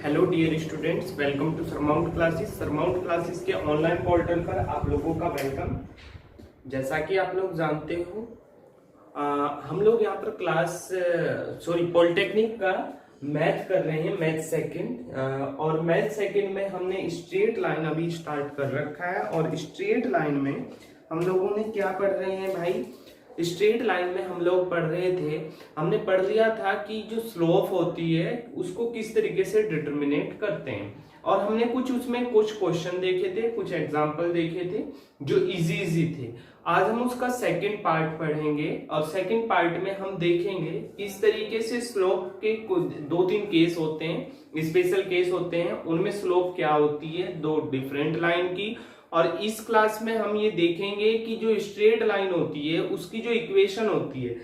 Hello dear students, welcome to Surmount classes. Surmount classes के online portal पर आप लोगों का वेलकम। जैसा कि आप लोग जानते हो, हम लोग यहाँ पर पॉलिटेक्निक का मैथ कर रहे हैं, मैथ सेकंड। और मैथ सेकंड में हमने स्ट्रेट लाइन अभी स्टार्ट कर रखा है। और स्ट्रेट लाइन में हम लोगों ने क्या पढ़ रहे हैं भाई? स्ट्रेट लाइन में हम लोग पढ़ रहे थे, हमने पढ़ लिया था कि जो स्लोप होती है उसको किस तरीके से डिटर्मिनेट करते हैं। और हमने उसमें कुछ क्वेश्चन देखे थे, कुछ एग्जांपल देखे थे जो इजी थे। आज हम उसका सेकंड पार्ट पढ़ेंगे और सेकंड पार्ट में हम देखेंगे किस तरीके से स्लोप के दो तीन केस होते हैं, स्पेशल केस होते हैं, उनमें स्लोप क्या होती है दो डिफरेंट लाइन की। और इस क्लास में हम ये देखेंगे कि जो स्ट्रेट लाइन होती है उसकी जो इक्वेशन होती है,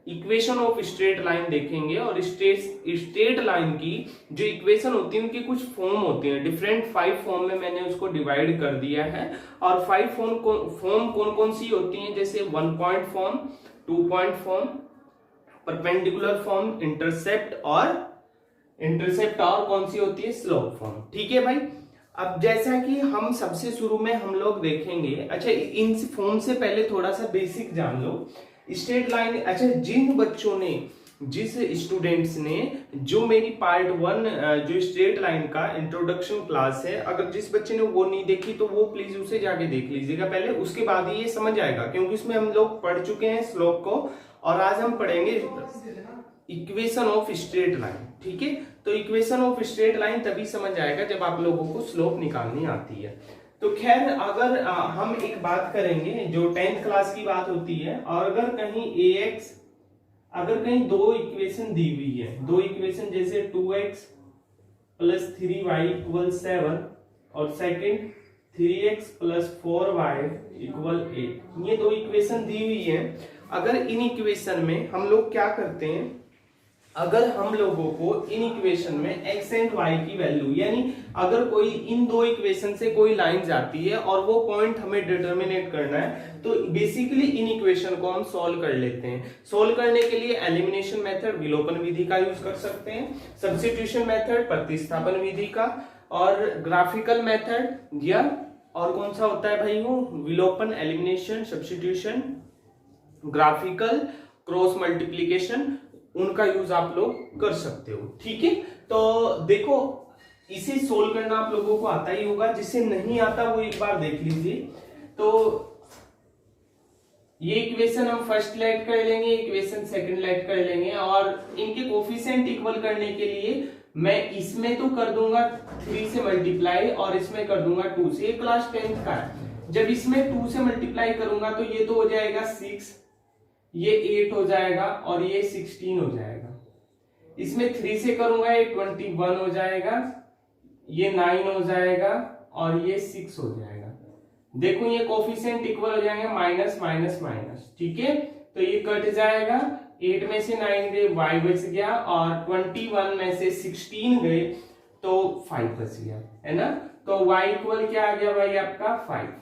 इक्वेशन ऑफ स्ट्रेट लाइन देखेंगे। और स्ट्रेट लाइन की जो इक्वेशन होती है उनकी कुछ फॉर्म होती है, डिफरेंट 5 फॉर्म में मैंने उसको डिवाइड कर दिया है। और 5 फॉर्म कौन कौन सी होती हैं? जैसे 1 point form, 2 point form, perpendicular form, intercept और कौन सी होती है? Slope form. ठीक है भाई। अब जैसा कि हम सबसे शुरू में हम लोग देखेंगे, अच्छा इन फॉर्म से पहले थोड़ा सा बेसिक जान लो। स्ट्रेट लाइन, अच्छा जिस स्टूडेंट्स ने जो मेरी पार्ट 1 जो स्ट्रेट लाइन का इंट्रोडक्शन क्लास है, अगर जिस बच्चे ने वो नहीं देखी तो वो प्लीज उसे जाके देख लीजिएगा पहले, उसके बाद ही ये समझ आएगा, क्योंकि उसमें हम लोग पढ़ चुके हैं स्लोप को। और आज हम पढ़ेंगे इक्वेशन ऑफ स्ट्रेट लाइन। ठीक है, तो इक्वेशन ऑफ स्ट्रेट लाइन तभी समझ आएगा जब आप लोगों को स्लोप निकालनी आती है। तो खैर, अगर हम एक बात करेंगे जो 10th क्लास की बात होती है, और अगर कहीं दो इक्वेशन दी हुई है, दो इक्वेशन जैसे 2x + 3y = 7 और सेकंड 3x + 4y = 8, ये दो इक्वेशन दी हुई है। अगर इन इक्वेशन में हम लोग क्या करते हैं, अगर हम लोगों को इन इक्वेशन में x एंड y की वैल्यू, यानी अगर कोई इन दो इक्वेशन से कोई लाइन जाती है और वो पॉइंट हमें डिटरमिनेट करना है, तो बेसिकली इन इक्वेशन को हम सॉल्व कर लेते हैं। सॉल्व करने के लिए एलिमिनेशन मेथड, विलोपन विधि का यूज कर सकते हैं, सब्स्टिट्यूशन मेथड, प्रतिस्थापन विधि का, और ग्राफिकल मेथड, या और कौन सा होता है भाई? वो विलोपन, elimination, substitution, graphical, cross multiplication, उनका यूज आप लोग कर सकते हो। ठीक है, तो देखो इसे सोल्व करना आप लोगों को आता ही होगा, जिसे नहीं आता वो एक बार देख लीजिए। तो ये इक्वेशन हम फर्स्ट लेट कर लेंगे, इक्वेशन सेकंड लेट कर लेंगे, और इनके कोफिशिएंट इक्वल करने के लिए मैं इसमें तो कर दूंगा 3 से मल्टीप्लाई और इसमें कर दूंगा 2 से। ये क्लास 10th का है। जब इसमें 2 से मल्टीप्लाई करूंगा तो ये तो हो जाएगा 6, ये 8 हो जाएगा और ये 16 हो जाएगा। इसमें 3 से करूंगा ये 21 हो जाएगा, ये 9 हो जाएगा और ये 6 हो जाएगा। देखो ये कोफिशिएंट इक्वल हो जाएंगे, माइनस माइनस माइनस। ठीक है, तो ये कट जाएगा, 8 में से 9 गए, y बच गया, और 21 में से 16 गए तो 5 बच गया, है ना। तो y इक्वल क्या आ गया भाई? आपका 5।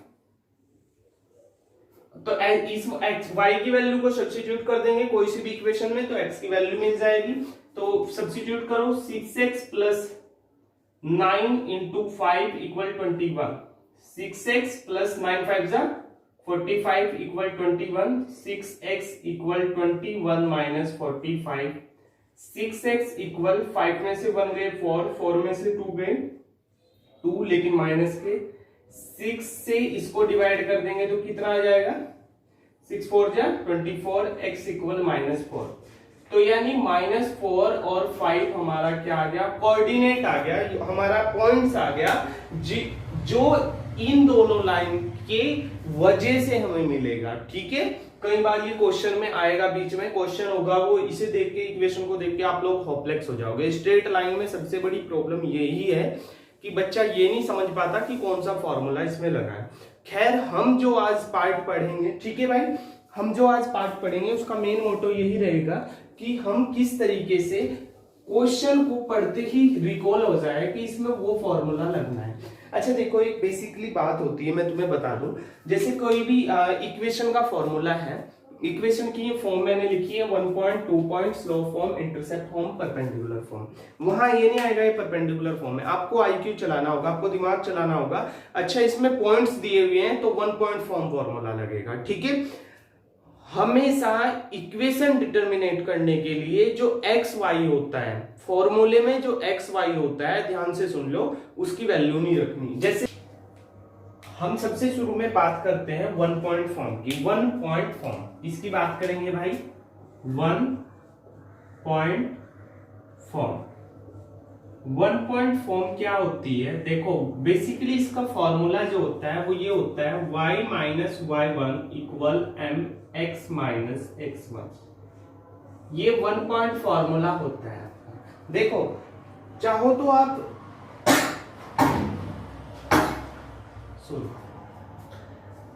तो इस y की वैल्यू को सब्स्टिट्यूट कर देंगे कोई सी भी इक्वेशन में, तो x की वैल्यू मिल जाएगी। तो सब्स्टिट्यूट करो, 6x + 9 × 5 = 21, 6x + 9 5 = 45 = 21, 6x = 21 - 45, 6x = 5 में से 1 गए 4, 4 में से 2 गए 2, लेकिन माइनस के 6 से इसको डिवाइड कर देंगे तो कितना आ जाएगा? 6 4 जा 24, x = -4। तो यानी -4 और 5 हमारा क्या आ गया? कोऑर्डिनेट आ गया, हमारा पॉइंट्स आ गया, जो इन दोनों लाइन के वजह से हमें मिलेगा। ठीक है, कई बार ये क्वेश्चन में आएगा, बीच में क्वेश्चन होगा, वो इसे देख के, इक्वेशन को देख के आप लोग होपलेस हो जाओगे। स्ट्रेट लाइन में सबसे बड़ी प्रॉब्लम यही है कि बच्चा ये नहीं समझ पाता कि कौन सा फॉर्मूला इसमें लगा है। खैर, हम जो आज पार्ट पढ़ेंगे, ठीक है भाई, हम जो आज पार्ट पढ़ेंगे उसका मेन मोटो यही रहेगा कि हम किस तरीके से क्वेश्चन को पढ़ते ही रिकॉल हो जाए कि इसमें वो फॉर्मूला लगना है। अच्छा देखो, एक बेसिकली बात होती है, मैं तुम्हें बता दूं, जैसे कोई भी इक्वेशन का फॉर्मूला है, इक्वेशन की फॉर्म मैंने लिखी है 1.2 point slope form, intercept form, perpendicular form. वहां ये नहीं आएगा ये परपेंडिकुलर फॉर्म है, आपको आईक्यू चलाना होगा, आपको दिमाग चलाना होगा। अच्छा इसमें पॉइंट्स दिए हुए हैं तो 1 पॉइंट फॉर्म फॉर्मूला लगेगा, ठीक है। हमेशा इक्वेशन डिटर्मिनेट करने के लिए जो एक्स वाई होता है, फॉर्मूले में जो एक्स वाई होता है, ध्यान से सुन लो, उसकी वैल्यू नहीं रखनी। जैसे हम सबसे शुरू में बात करते हैं 1 पॉइंट फॉर्म की। 1 पॉइंट फॉर्म इसकी बात करेंगे भाई, 1 पॉइंट फॉर्म। 1 पॉइंट फॉर्म क्या होती है, देखो बेसिकली इसका फॉर्मूला जो होता है वो ये होता है y minus y1 equal M X minus x1। ये 1 पॉइंट फॉर्मूला होता है। देखो चाहो तो आप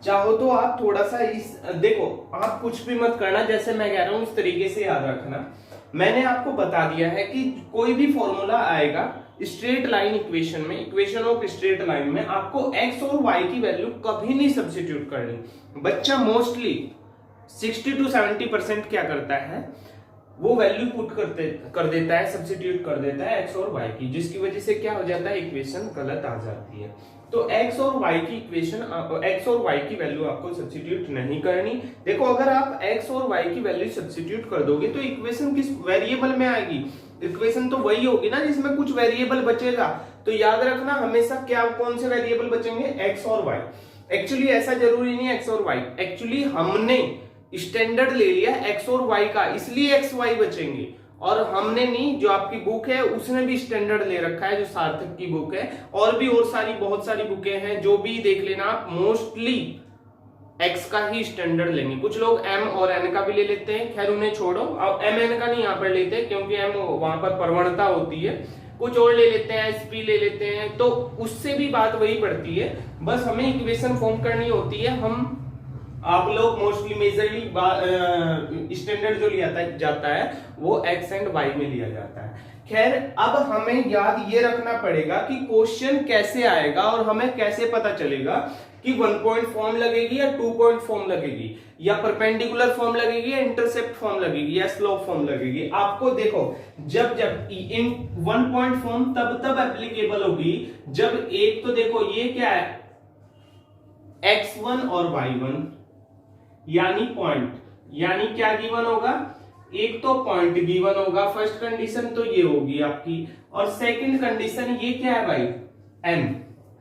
चाहो तो आप थोड़ा सा इस, देखो आप कुछ भी मत करना, जैसे मैं कह रहा हूं उस तरीके से याद रखना। मैंने आपको बता दिया है कि कोई भी फॉर्मूला आएगा स्ट्रेट लाइन इक्वेशन में, इक्वेशन ऑफ स्ट्रेट लाइन में, आपको x और y की वैल्यू कभी नहीं सब्स्टिट्यूट करनी। बच्चा मोस्टली 60 to 70% क्या करता है, वो वैल्यू पुट कर देता है, सब्स्टिट्यूट कर देता है x और y की, जिसकी वजह से क्या हो जाता है, इक्वेशन गलत आ जाती है। तो x और y की इक्वेशन, x और y की वैल्यू आपको सब्स्टिट्यूट नहीं करनी। देखो अगर आप x और y की वैल्यू सब्स्टिट्यूट कर दोगे तो इक्वेशन किस वेरिएबल में आएगी, इक्वेशन तो वही होगी ना जिसमें कुछ वेरिएबल बचेगा। तो याद रखना हमेशा क्या, कौन से वेरिएबल बचेंगे, x और y। एक्चुअली ऐसा जरूरी नहीं है x और y, एक्चुअली हमने स्टैंडर्ड ले लिया x और y का, इसलिए x y बचेंगे। और हमने नहीं, जो आपकी बुक है उसने भी स्टैंडर्ड ले रखा है, जो सार्थक की बुक है, और भी और सारी बहुत सारी बुकें हैं, जो भी देख लेना आप, मोस्टली x का ही स्टैंडर्ड लेंगे। कुछ लोग m और n का भी ले लेते हैं, खैर उन्हें छोड़ो, अब m n का नहीं यहाँ पर लेते क्योंकि m वहां पर प्रवणता होती है। कुछ और ले लेते हैं, sp ले लेते हैं, तो उससे भी बात वही पड़ती है। बस हमें इक्वेशन फॉर्म करनी होती है। हम आप लोग मोस्टली मेजरली स्टैंडर्ड जो लिया जाता है वो x एंड y में लिया जाता है। खैर अब हमें याद ये रखना पड़ेगा कि क्वेश्चन कैसे आएगा और हमें कैसे पता चलेगा कि 1 पॉइंट फॉर्म लगेगी या 2 पॉइंट फॉर्म लगेगी, या परपेंडिकुलर फॉर्म लगेगी, या इंटरसेप्ट फॉर्म लगेगी, या स्लोप फॉर्म लगेगी। आपको देखो जब इन 1 पॉइंट फॉर्म तब एप्लीकेबल होगी जब एक, तो देखो ये क्या है, x1 और y1 यानी पॉइंट, यानी क्या गिवन होगा, एक तो पॉइंट गिवन होगा, फर्स्ट कंडीशन तो ये होगी आपकी, और सेकंड कंडीशन ये क्या है भाई, m।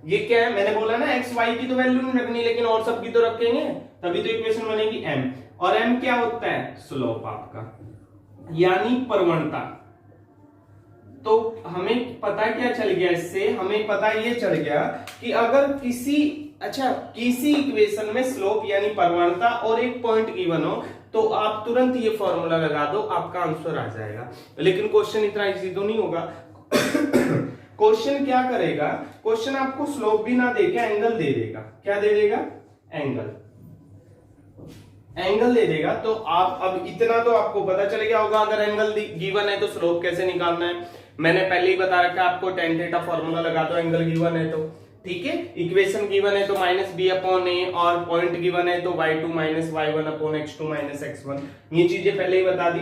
ये क्या है, मैंने बोला ना x y की तो वैल्यू नहीं रखनी, लेकिन और सब की तो रखेंगे, तभी तो इक्वेशन बनेगी m। और m क्या होता है, स्लोप आपका, यानी प्रवणता। तो हमें पता क्या चल गया इससे, हमें पता ये चल गया कि अगर किसी इक्वेशन में स्लोप यानी प्रवणता और एक पॉइंट गिवन हो तो आप तुरंत ये फॉर्मूला लगा दो, आपका आंसर आ जाएगा। लेकिन क्वेश्चन इतना इजी तो नहीं होगा। क्वेश्चन क्या करेगा, क्वेश्चन आपको स्लोप भी ना देके एंगल दे देगा। क्या दे देगा, एंगल दे देगा। तो आप अब इतना तो आपको पता चल गया होगा, अगर एंगल गिवन है तो स्लोप कैसे निकालना है। मैंने पहले ही बता रखा आपको, tan थीटा फॉर्मूला लगा दो एंगल गिवन है तो, ठीक है। इक्वेशन गिवन है तो -b/a, और पॉइंट गिवन है तो y2 - y1 x2 - x1। ये चीजें पहले ही बता दी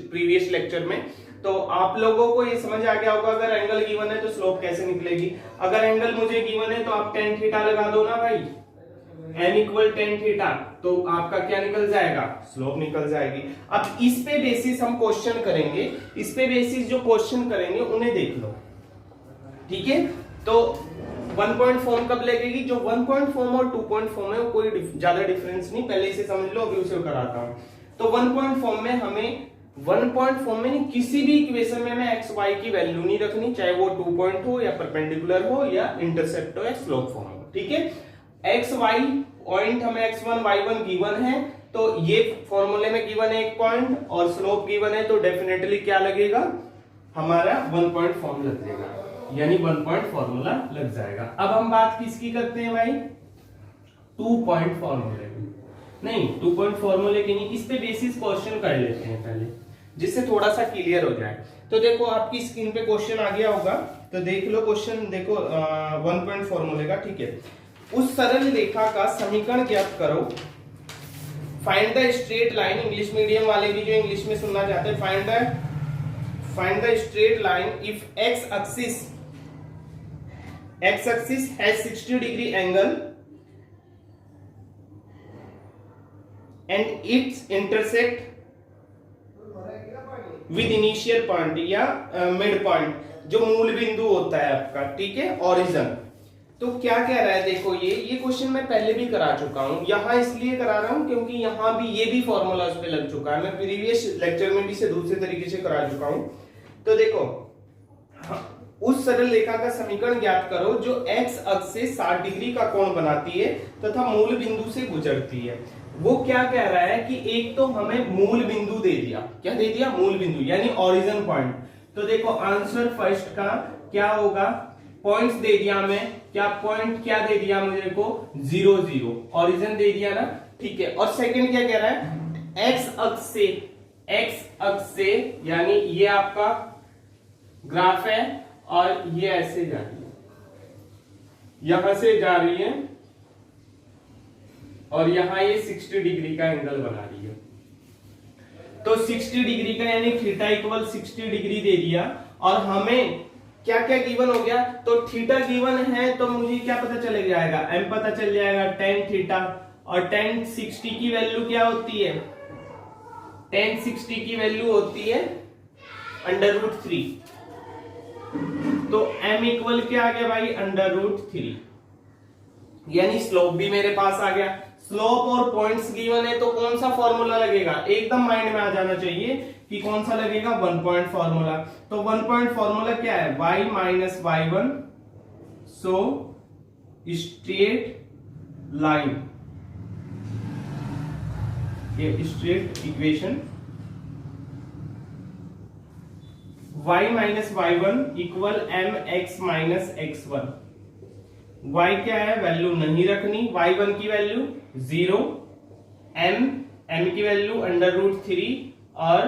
प्रीवियस लेक्चर में। तो आप लोगों को ये समझ आ गया होगा, अगर एंगल गिवन है तो स्लोप कैसे निकलेगी। अगर एंगल मुझे गिवन है तो आप tan थीटा लगा दो ना भाई, n इक्वल tan थीटा, तो आपका क्या निकल जाएगा, स्लोप निकल जाएगी। अब इस पे बेसिस हम क्वेश्चन करेंगे, इस पे बेसिस जो क्वेश्चन करेंगे उन्हें देख लो, ठीक है। तो 1 पॉइंट फॉर्म कब लगेगी, जो 1 पॉइंट फॉर्म और 2 पॉइंट फॉर्म है वो कोई ज्यादा डिफरेंस नहीं, पहले इसे समझ लो, अभी उसे कराता हूं। तो 1 पॉइंट फॉर्म में हमें 1 पॉइंट फॉर्म में किसी भी इक्वेशन में हमें x y की वैल्यू नहीं रखनी, चाहे वो 2 पॉइंट हो या परपेंडिकुलर हो या इंटरसेप्ट हो या स्लोप फॉर्म हो, ठीक है। x y पॉइंट हमें x1 y1 गिवन है, तो ये फॉर्मूले में गिवन है एक पॉइंट और स्लोप गिवन है, तो डेफिनेटली क्या लगेगा, हमारा 1 पॉइंट फॉर्म लग जाएगा, यानी 1 पॉइंट फॉर्मूला लग जाएगा। अब हम बात किसकी करते हैं भाई, 2 पॉइंट फॉर्मूले की। नहीं, 2 पॉइंट फॉर्मूले की नहीं, इस पे बेसिस क्वेश्चन कर लेते हैं पहले, जिससे थोड़ा सा क्लियर हो जाए। तो देखो आपकी स्क्रीन पे क्वेश्चन आ गया होगा, तो देख लो क्वेश्चन, देखो 1 पॉइंट फॉर्मूले का, ठीक है। उस सरल रेखा का समीकरण ज्ञात करो find the straight line, English medium वाले भी जो इंग्लिश में सुनना चाहते हैं, find the straight line if x axis has 60 degree angle and it's intersect with initial point या मिड पॉइंट, जो मूल बिंदु होता है आपका, ठीक है, ओरिजिन। तो क्या कह रहा है, देखो ये क्वेश्चन मैं पहले भी करा चुका हूं, यहां इसलिए करा रहा हूं क्योंकि यहां भी ये भी फॉर्मूला उस पे लग चुका है, मैं प्रीवियस लेक्चर में भी इसे दूसरे तरीके से करा चुका हूं। तो देखो, उस सरल रेखा का समीकरण ज्ञात करो जो एक्स अक्ष से 60 डिग्री का कोण बनाती है तथा मूल बिंदु से गुजरती है। वो क्या कह रहा है कि एक तो हमें मूल बिंदु दे दिया, क्या दे दिया, मूल बिंदु यानी ओरिजिन पॉइंट। तो देखो आंसर फर्स्ट का क्या होगा, पॉइंट्स दे दिया हमें, क्या पॉइंट क्या दे दिया मुझे को, 0 0, ओरिजिन दे दिया ना, ठीक है। और सेकंड क्या कह रहा है, एक्स अक्ष से यानी ये आपका ग्राफ है और ये ऐसे जा रही है, यहां से जा रही है और यहां ये 60 डिग्री का एंगल बना रही है। तो 60 डिग्री का यानी थीटा इक्वल 60 डिग्री दे दिया। और हमें क्या क्या गिवन हो गया, तो थीटा गिवन है तो मुझे क्या पता चले जाएगा, एम पता चल जाएगा, tan थीटा। और tan 60 की वैल्यू क्या होती है, tan 60 की वैल्यू होती है √3। तो m इक्वल क्या आ गया भाई, √3, यानी स्लोप भी मेरे पास आ गया। स्लोप और पॉइंट्स गिवन है तो कौन सा फॉर्मूला लगेगा, एकदम माइंड में आ जाना चाहिए कि कौन सा लगेगा, 1 पॉइंट फॉर्मूला। तो 1 पॉइंट फॉर्मूला क्या है, y minus y1, so straight line, ये straight equation, y minus y1 equal mx minus x1। y क्या है, वैल्यू नहीं रखनी, y1 की वैल्यू 0, m की वैल्यू √3 और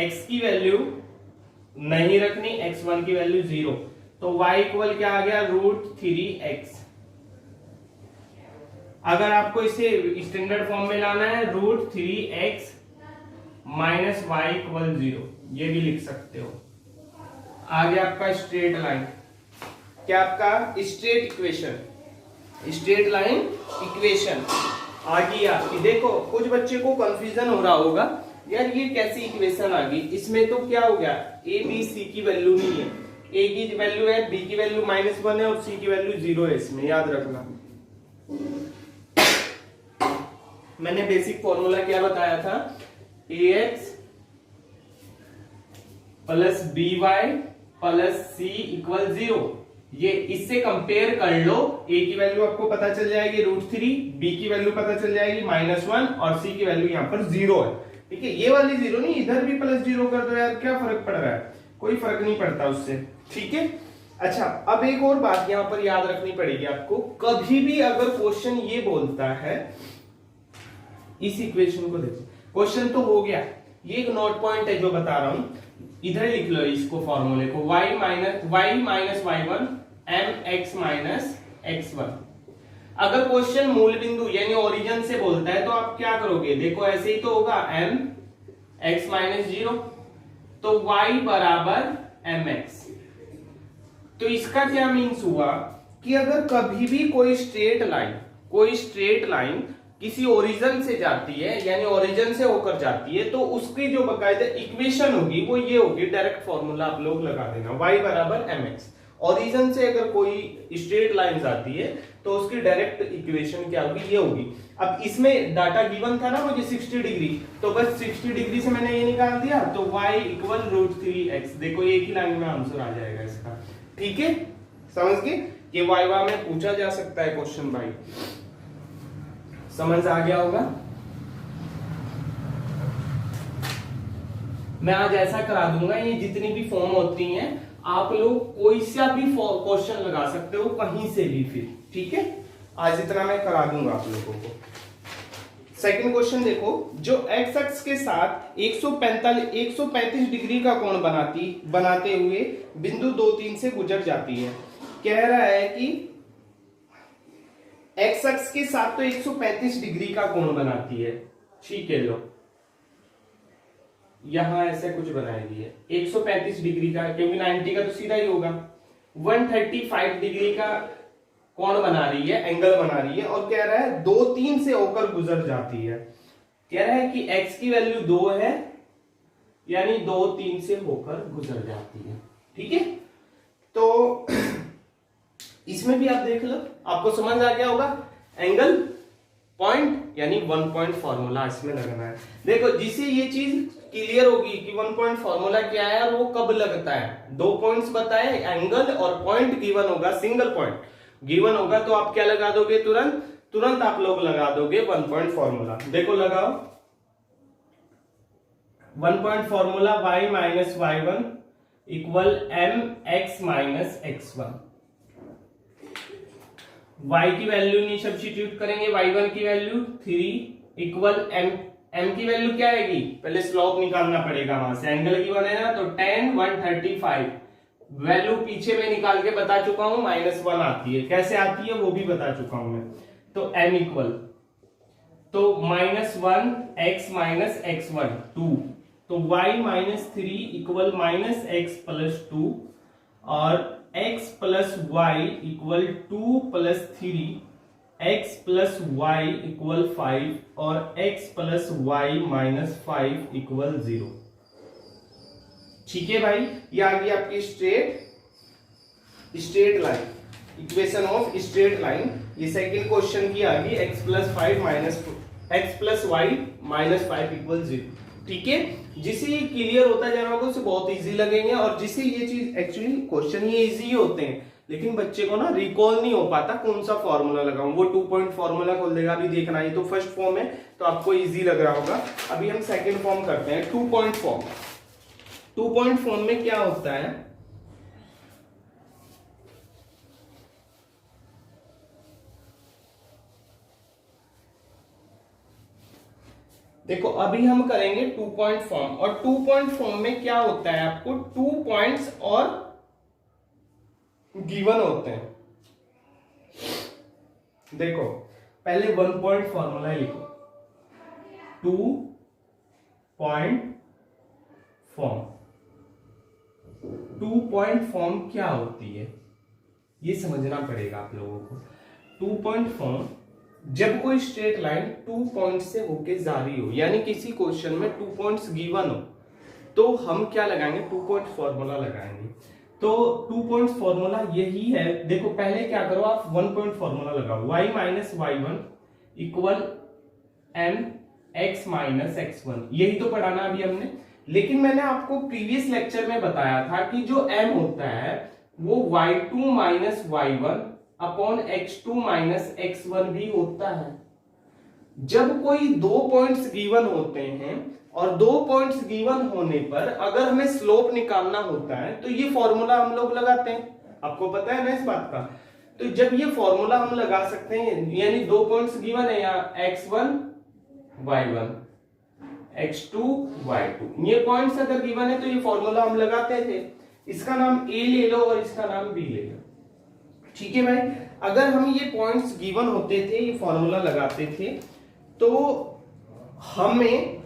x की वैल्यू नहीं रखनी, x1 की वैल्यू 0। तो y इक्वल क्या आ गया, √3x। अगर आपको इसे स्टैंडर्ड फॉर्म में लाना है, √3x माइनस y इक्वल 0, ये भी लिख सकते हो। आगे आपका स्ट्रेट लाइन, क्या आपका straight equation, straight line equation आ गई आपकी। देखो कुछ बच्चे को कंफ्यूजन हो रहा होगा, यार ये कैसी इक्वेशन आ गई, इसमें तो क्या हो गया, a b c की वैल्यू नहीं है, a की वैल्यू है, b की वैल्यू -1 है और c की वैल्यू 0 है, इसमें याद रखना। मैंने बेसिक फॉर्मूला क्या बताया था, ax plus by plus c equal 0। ये इससे कंपेयर कर लो, a की वैल्यू आपको पता चल जाएगी √3, b की वैल्यू पता चल जाएगी -1 और c की वैल्यू यहाँ पर 0 है, ठीक है। ये वाली 0 नहीं, इधर भी +0 कर दो यार, क्या फर्क पड़ रहा है, कोई फर्क नहीं पड़ता उससे, ठीक है। अच्छा, अब एक और बात यहाँ पर याद रखनी पड़ेगी आपको, कभी भी अगर क्वेश्चन ये बोलता है, इस इक्वेशन को देखो, क्वेश्चन तो हो गया, ये एक नोट पॉइंट है जो बता रहा हूं, इधर लिख लो इसको फॉर्मूले को, y minus y1 mx minus x1। अगर क्वेश्चन मूल बिंदु यानी ओरिजिन से बोलता है तो आप क्या करोगे, देखो ऐसे ही तो होगा, m x माइनस 0, तो y बराबर mx। तो इसका क्या मीन्स हुआ कि अगर कभी भी कोई स्ट्रेट लाइन किसी ओरिजिन से जाती है यानी ओरिजिन से होकर जाती है, तो उसकी जो बकायदा इक्वेशन होगी वो ये होगी, डायरेक्ट फॉर्मूला आप लोग लगा देना, y बराबर mx। ओरिजिन से अगर कोई स्ट्रेट लाइन आती है तो उसकी डायरेक्ट इक्वेशन क्या होगी, ये होगी। अब इसमें डाटा गिवन था ना मुझे 60 डिग्री, तो बस 60 डिग्री से मैंने ये निकाल दिया, तो y इक्वल √3x। देखो एक ही लाइन में आंसर आ जाएगा इसका, ठीक है, समझ गए। ये वाइवा में पूछा जा सकता है क्वेश्चन भाई, समझ आ गया होगा। मैं आज ऐसा करा दूंगा, ये जितनी भी फॉर्म होती हैं आप लोग कोई सा भी क्वेश्चन लगा सकते हो कहीं से भी, फिर ठीक है, आज इतना मैं करा दूंगा आप लोगों को। सेकंड क्वेश्चन देखो, जो एक्स अक्ष के साथ 135 डिग्री का कोण बनाते हुए बिंदु 2 3 से गुजर जाती है। कह रहा है कि एक्स अक्ष के साथ तो 135 डिग्री का कोण बनाती है, ठीक है, लो यहां ऐसे कुछ बनाएगी है 135 डिग्री का, क्योंकि 90 का तो सीधा ही होगा। 135 डिग्री का कोण बना रही है, एंगल बना रही है, और कह रहा है 2 3 से होकर गुजर जाती है। कह रहा है कि x की वैल्यू 2 है, यानी 2 3 से होकर गुजर जाती है। ठीक है, तो इसमें भी आप देख लो, आपको समझ आ गया होगा। एंगल पॉइंट यानी 1 पॉइंट फॉर्मूला इसमें लगना है। देखो जिसे ये चीज क्लियर होगी कि 1 पॉइंट फॉर्मूला क्या है और वो कब लगता है, 2 पॉइंट्स बताए, एंगल और पॉइंट गिवन होगा, सिंगल पॉइंट गिवन होगा, तो आप क्या लगा दोगे, तुरंत आप लोग लगा दोगे 1 पॉइंट फॉर्मूला। देखो लगाओ 1 point formula, y minus y1 equal mx minus x1। y की वैल्यू नहीं सब्स्टिट्यूट करेंगे, y1 की वैल्यू 3 इक्वल m की वैल्यू क्या आएगी, पहले स्लोप निकालना पड़ेगा वहां से, एंगल की बने ना, तो tan 135 वैल्यू पीछे में निकाल के बता चुका हूं, -1 आती है, कैसे आती है वो भी बता चुका हूं मैं। तो m इक्वल, तो -1 x माइनस x1 2, तो y minus 3 equal -x plus 2, और x plus Y equal 2 plus 3, x plus Y equal 5, और x plus Y minus 5 equal 0। ठीक है भाई, ये आ गई आपकी straight line, equation of straight line. ये सेकंड क्वेश्चन की आ गई, x plus 5 minus x plus Y minus 5 equal 0। ठीक है, जिसे ये क्लियर होता जा रहा होगा उसे बहुत इजी लगेंगे, और जिसे ये चीज, एक्चुअली क्वेश्चन ये इजी होते हैं, लेकिन बच्चे को ना रिकॉल नहीं हो पाता कौन सा फॉर्मूला लगाऊं, वो 2 पॉइंट फॉर्मूला खोल देगा। अभी देखना, ये तो फर्स्ट फॉर्म है तो आपको इजी लग रहा होगा। अभी हम सेकंड फॉर्म करते हैं, 2 पॉइंट फॉर्म। 2 पॉइंट फॉर्म में क्या होता है, देखो अभी हम करेंगे 2 पॉइंट फॉर्म, और 2 पॉइंट फॉर्म में क्या होता है, आपको 2 पॉइंट्स और गिवन होते हैं। देखो पहले 1 पॉइंट फॉर्मूला लिखो, 2 पॉइंट फॉर्म। 2 पॉइंट फॉर्म क्या होती है ये समझना पड़ेगा आप लोगों को। 2 पॉइंट फॉर्म, जब कोई स्ट्रेट लाइन 2 पॉइंट से होके जारी हो, यानी किसी क्वेश्चन में 2 पॉइंट्स गिवन हो, तो हम क्या लगाएंगे, 2 पॉइंट फॉर्मूला लगाएंगे। तो 2 पॉइंट फॉर्मूला यही है। देखो पहले क्या करो, आप 1 पॉइंट फॉर्मूला लगाओ, y minus y1 equal m x minus x1, यही तो पढ़ाना अभी हमने। लेकिन मैंने आपको प्रीवियस लेक्चर में बताया था कि जो m होता है वो y2 minus y1 upon x2 minus x1 भी होता है। जब कोई 2 पॉइंट्स गिवन होते हैं और 2 पॉइंट्स गिवन होने पर अगर हमें स्लोप निकालना होता है तो ये फॉर्मूला हम लोग लगाते हैं, आपको पता है ना इस बात का। तो जब ये फॉर्मूला हम लगा सकते हैं, यानी 2 पॉइंट्स गिवन है यहाँ, x1 y1 x2 y2, ये पॉइंट्स अगर गिवन है तो ये फॉर्मूला हम लगाते थे। इसका नाम a ले लो और इसका नाम b ले लो। ठीक है भाई, अगर हम ये पॉइंट्स गिवन होते थे, ये फॉर्मूला लगाते थे, तो हमें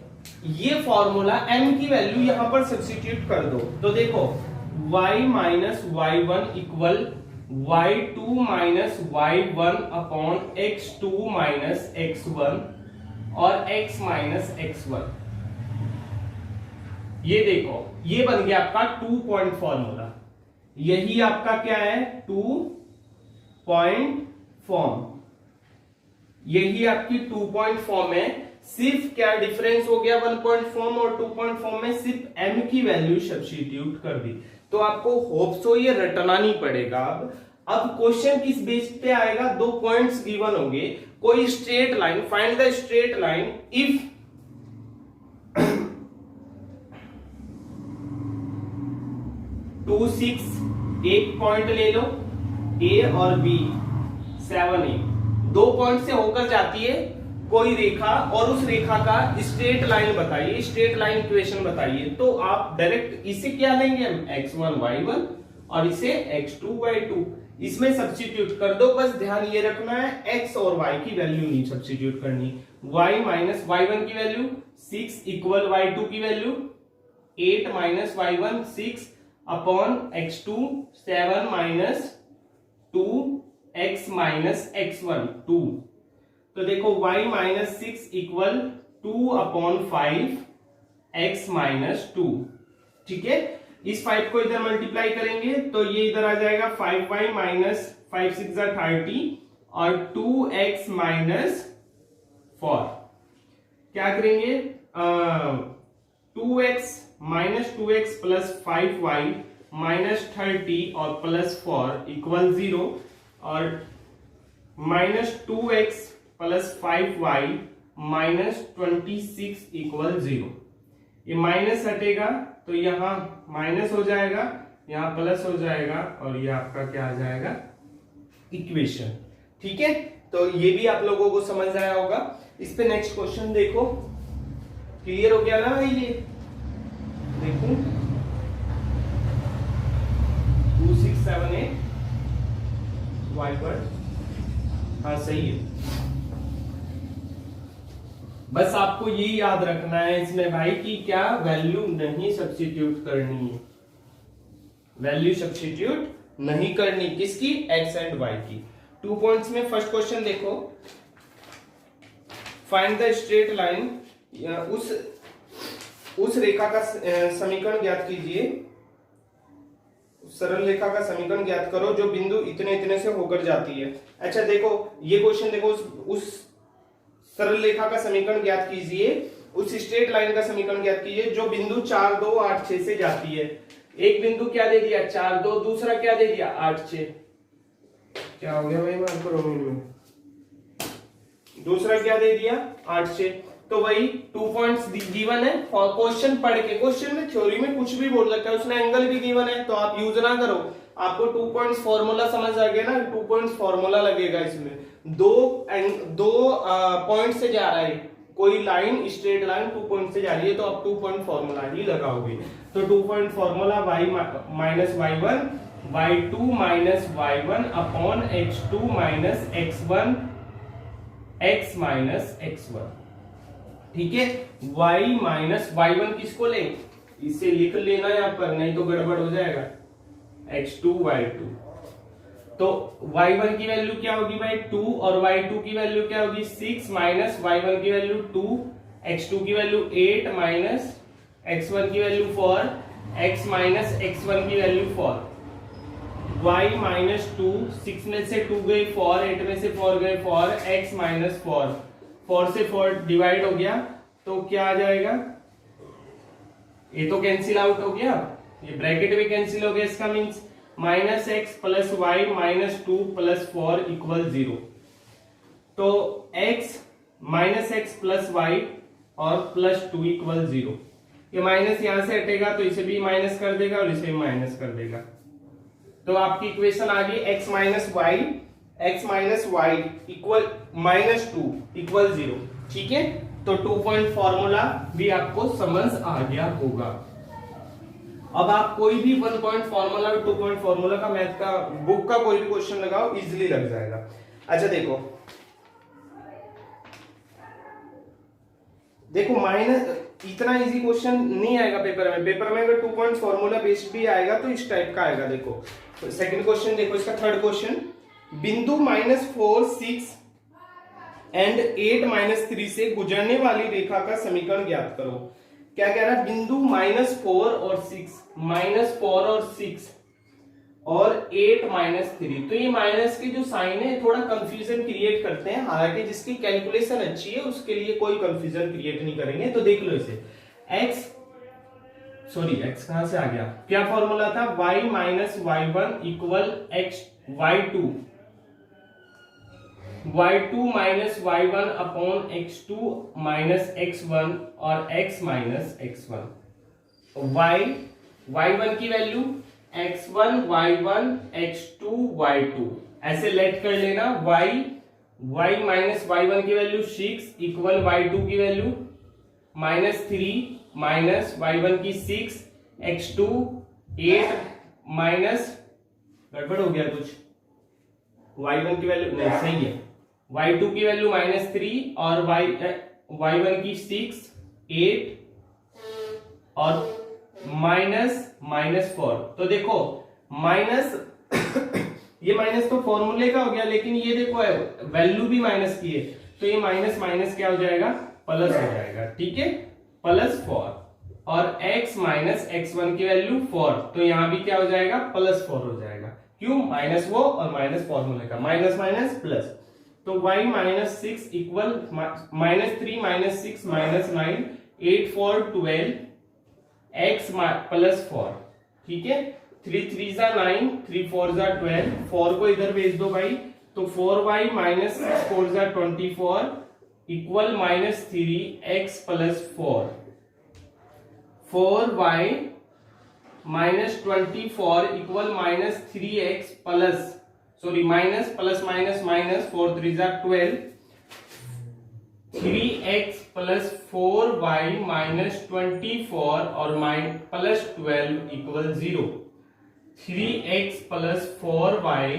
ये फॉर्मूला m की वैल्यू यहां पर सब्स्टिट्यूट कर दो। तो देखो y minus y1 equal y2 minus y1 upon x2 minus x1 और x माइनस x1। ये देखो ये बन गया आपका 2 पॉइंट फॉर्मूला। यही आपका क्या है, 2 पॉइंट फॉर्म। यही आपकी 2 पॉइंट फॉर्म है। सिर्फ क्या डिफरेंस हो गया 1 पॉइंट फॉर्म और 2 पॉइंट फॉर्म में, सिर्फ m की वैल्यू सब्स्टिट्यूट कर दी। तो आपको होप सो ये रटना नहीं पड़ेगा। अब क्वेश्चन किस बेस पे आएगा, 2 पॉइंट्स गिवन होंगे, कोई straight line, find the straight line if 2 6, एक पॉइंट ले लो A और B 7 8, 2 पॉइंट से होकर जाती है कोई रेखा, और उस रेखा का स्ट्रेट लाइन बताइए, स्ट्रेट लाइन इक्वेशन बताइए। तो आप डायरेक्ट इसे क्या लेंगे हम, x1 y1 और इसे x2y2, इसमें सब्स्टिट्यूट कर दो। बस ध्यान ये रखना है x और y की वैल्यू नहीं सब्स्टिट्यूट करनी। y माइनस y1 की वैल्यू 6 इक्वल y2 की value 8 minus y1 6 upon x2 7 minus 2 x minus x1 2। तो देखो y minus 6 equal 2 upon 5 x minus 2। ठीक है, इस 5 को इधर मल्टीप्लाई करेंगे तो ये इधर आ जाएगा 5y माइनस 5 6 30 और 2x माइनस 4। क्या करेंगे 2x minus 2x plus 5y minus 30 और प्लस 4 इक्वल 0 और minus 2x plus 5y minus 26 equal 0। ये माइनस हटेगा तो यहाँ माइनस हो जाएगा, यहाँ प्लस हो जाएगा और ये आपका क्या आ जाएगा इक्वेशन। ठीक है, तो ये भी आप लोगों को समझ आया होगा। इस पे नेक्स्ट क्वेश्चन देखो, क्लियर हो गया ना भाई? ये देखो 2678 y पर, हाँ सही है। बस आपको ये याद रखना है इसमें भाई कि क्या वैल्यू नहीं सब्स्टिट्यूट करनी है, वैल्यू सब्स्टिट्यूट नहीं करनी किसकी, x एंड y की। 2 पॉइंट्स में फर्स्ट क्वेश्चन देखो, फाइंड द स्ट्रेट लाइन, उस रेखा का समीकरण ज्ञात कीजिए, सरल रेखा का समीकरण ज्ञात करो जो बिंदु इतने इतने से होकर जाती है। अच्छा देखो ये क्वेश्चन देखो, उस सरल रेखा का समीकरण ज्ञात कीजिए, उस स्ट्रेट लाइन का समीकरण ज्ञात कीजिए जो बिंदु 4 2 8 6 से जाती है। एक बिंदु क्या दे दिया 4 2, दूसरा क्या दे दिया 8 6। क्या हो गया भाई मार्को रोमिन में, दूसरा क्या दे दिया 8 6। तो वही 2 पॉइंट्स गिवन है। क्वेश्चन पढ़ के, क्वेश्चन में थ्योरी में कुछ भी बोल रखा है, उसने एंगल भी गिवन है तो आप यूज ना करो। आपको 2 पॉइंट्स फॉर्मूला समझ आ गया ना, 2 पॉइंट्स फॉर्मूला लगेगा इसमें। दो पॉइंट से जा रहा है कोई लाइन, स्ट्रेट लाइन 2 पॉइंट से जा रही है तो आप 2 पॉइंट फॉर्मूला ही लगाओगे। तो 2 point formula y minus y1 y2 minus y1 upon x2 minus x1 x minus x1। ठीक है, y माइनस y1 किसको ले, इसे लिख लेना यहाँ पर, नहीं तो गड़बड़ हो जाएगा, x2 y2। तो y1 की वैल्यू क्या होगी भाई 2 और y2 की वैल्यू क्या होगी 6 माइनस y1 की वैल्यू 2, x2 की वैल्यू 8 माइनस x1 की वैल्यू 4, x माइनस x1 की वैल्यू 4। y माइनस 2, 6 में से 2 गए 4, 8 में से 4 गए 4, x माइनस 4, 4 से 4 डिवाइड हो गया तो क्या आ जाएगा, ये तो कैंसिल आउट हो गया, ये ब्रैकेट भी कैंसिल हो गया, इसका means minus X plus Y minus 2 plus 4 equal 0। तो x minus X plus Y और प्लस 2 इक्वल 0। ये माइनस यहां से हटेगा तो इसे भी माइनस कर देगा और इसे भी माइनस कर देगा। तो आपकी इक्वेशन आ गई x minus Y equal minus 2 equal 0। ठीक है, तो 2 पॉइंट फॉर्मूला भी आपको समझ आ गया होगा। अब आप कोई भी 1 पॉइंट फॉर्मूला और 2 पॉइंट फॉर्मूला का मैथ का बुक का कोई भी क्वेश्चन लगाओ, इजीली लग जाएगा। अच्छा देखो माइनस इतना इजी क्वेश्चन नहीं आएगा पेपर में। पेपर में अगर 2 पॉइंट फॉर्मूला बेस्ड भी आएगा तो इस टाइप का आएगा। देखो सेकंड क्वेश्चन देखो, इसका थर्ड क्वेश्चन, बिंदु -4 6 एंड 8 -3 से गुजरने वाली रेखा का समीकरण ज्ञात करो। क्या कह रहा है, बिंदु -4 और 6 और 8 -3। तो ये माइनस की जो साइन है थोड़ा कंफ्यूजन क्रिएट करते हैं, हालांकि जिसकी कैलकुलेशन अच्छी है उसके लिए कोई कंफ्यूजन क्रिएट नहीं करेंगे। तो देख लो इसे, x कहां से आ गया, क्या फॉर्मूला था, y minus y1 equal y2 minus y1 upon x2 minus x1 और x माइनस x1। y1 की value x1 y1 x2 y2 ऐसे लेट कर लेना। y माइनस y1 की वैल्यू 6 इक्वल y2 की वैल्यू -3 माइनस y1 की 6, x2 8 minus गड़बड़ हो गया कुछ? y1 की वैल्यू नहीं सही है, y2 की वैल्यू -3 और y1 की 6, 8 और -4। तो देखो माइनस ये माइनस तो फॉर्मूले का हो गया, लेकिन ये देखो वैल्यू भी माइनस की है, तो ये माइनस माइनस क्या हो जाएगा, प्लस हो जाएगा। ठीक है, +4 और x माइनस x1 की वैल्यू 4, तो यहां भी क्या हो जाएगा, +4 हो जाएगा। क्यों? माइनस वो और माइनस फॉर्मूले का, माइनस माइनस प्लस। तो y -6 इक्वल -3 -6 -9 8 4 12 x +4। ठीक है, 3 3 जा 9, 3 4 जा 12, 4 को इधर भेज दो भाई, तो 4y -6 4 जा 24 equal -3x +4। 4y -24 equal -3x plus, sorry minus plus minus minus, 4 3 जा 12, 3x + 4y -24 और +12 इक्वल 0। 3x + 4y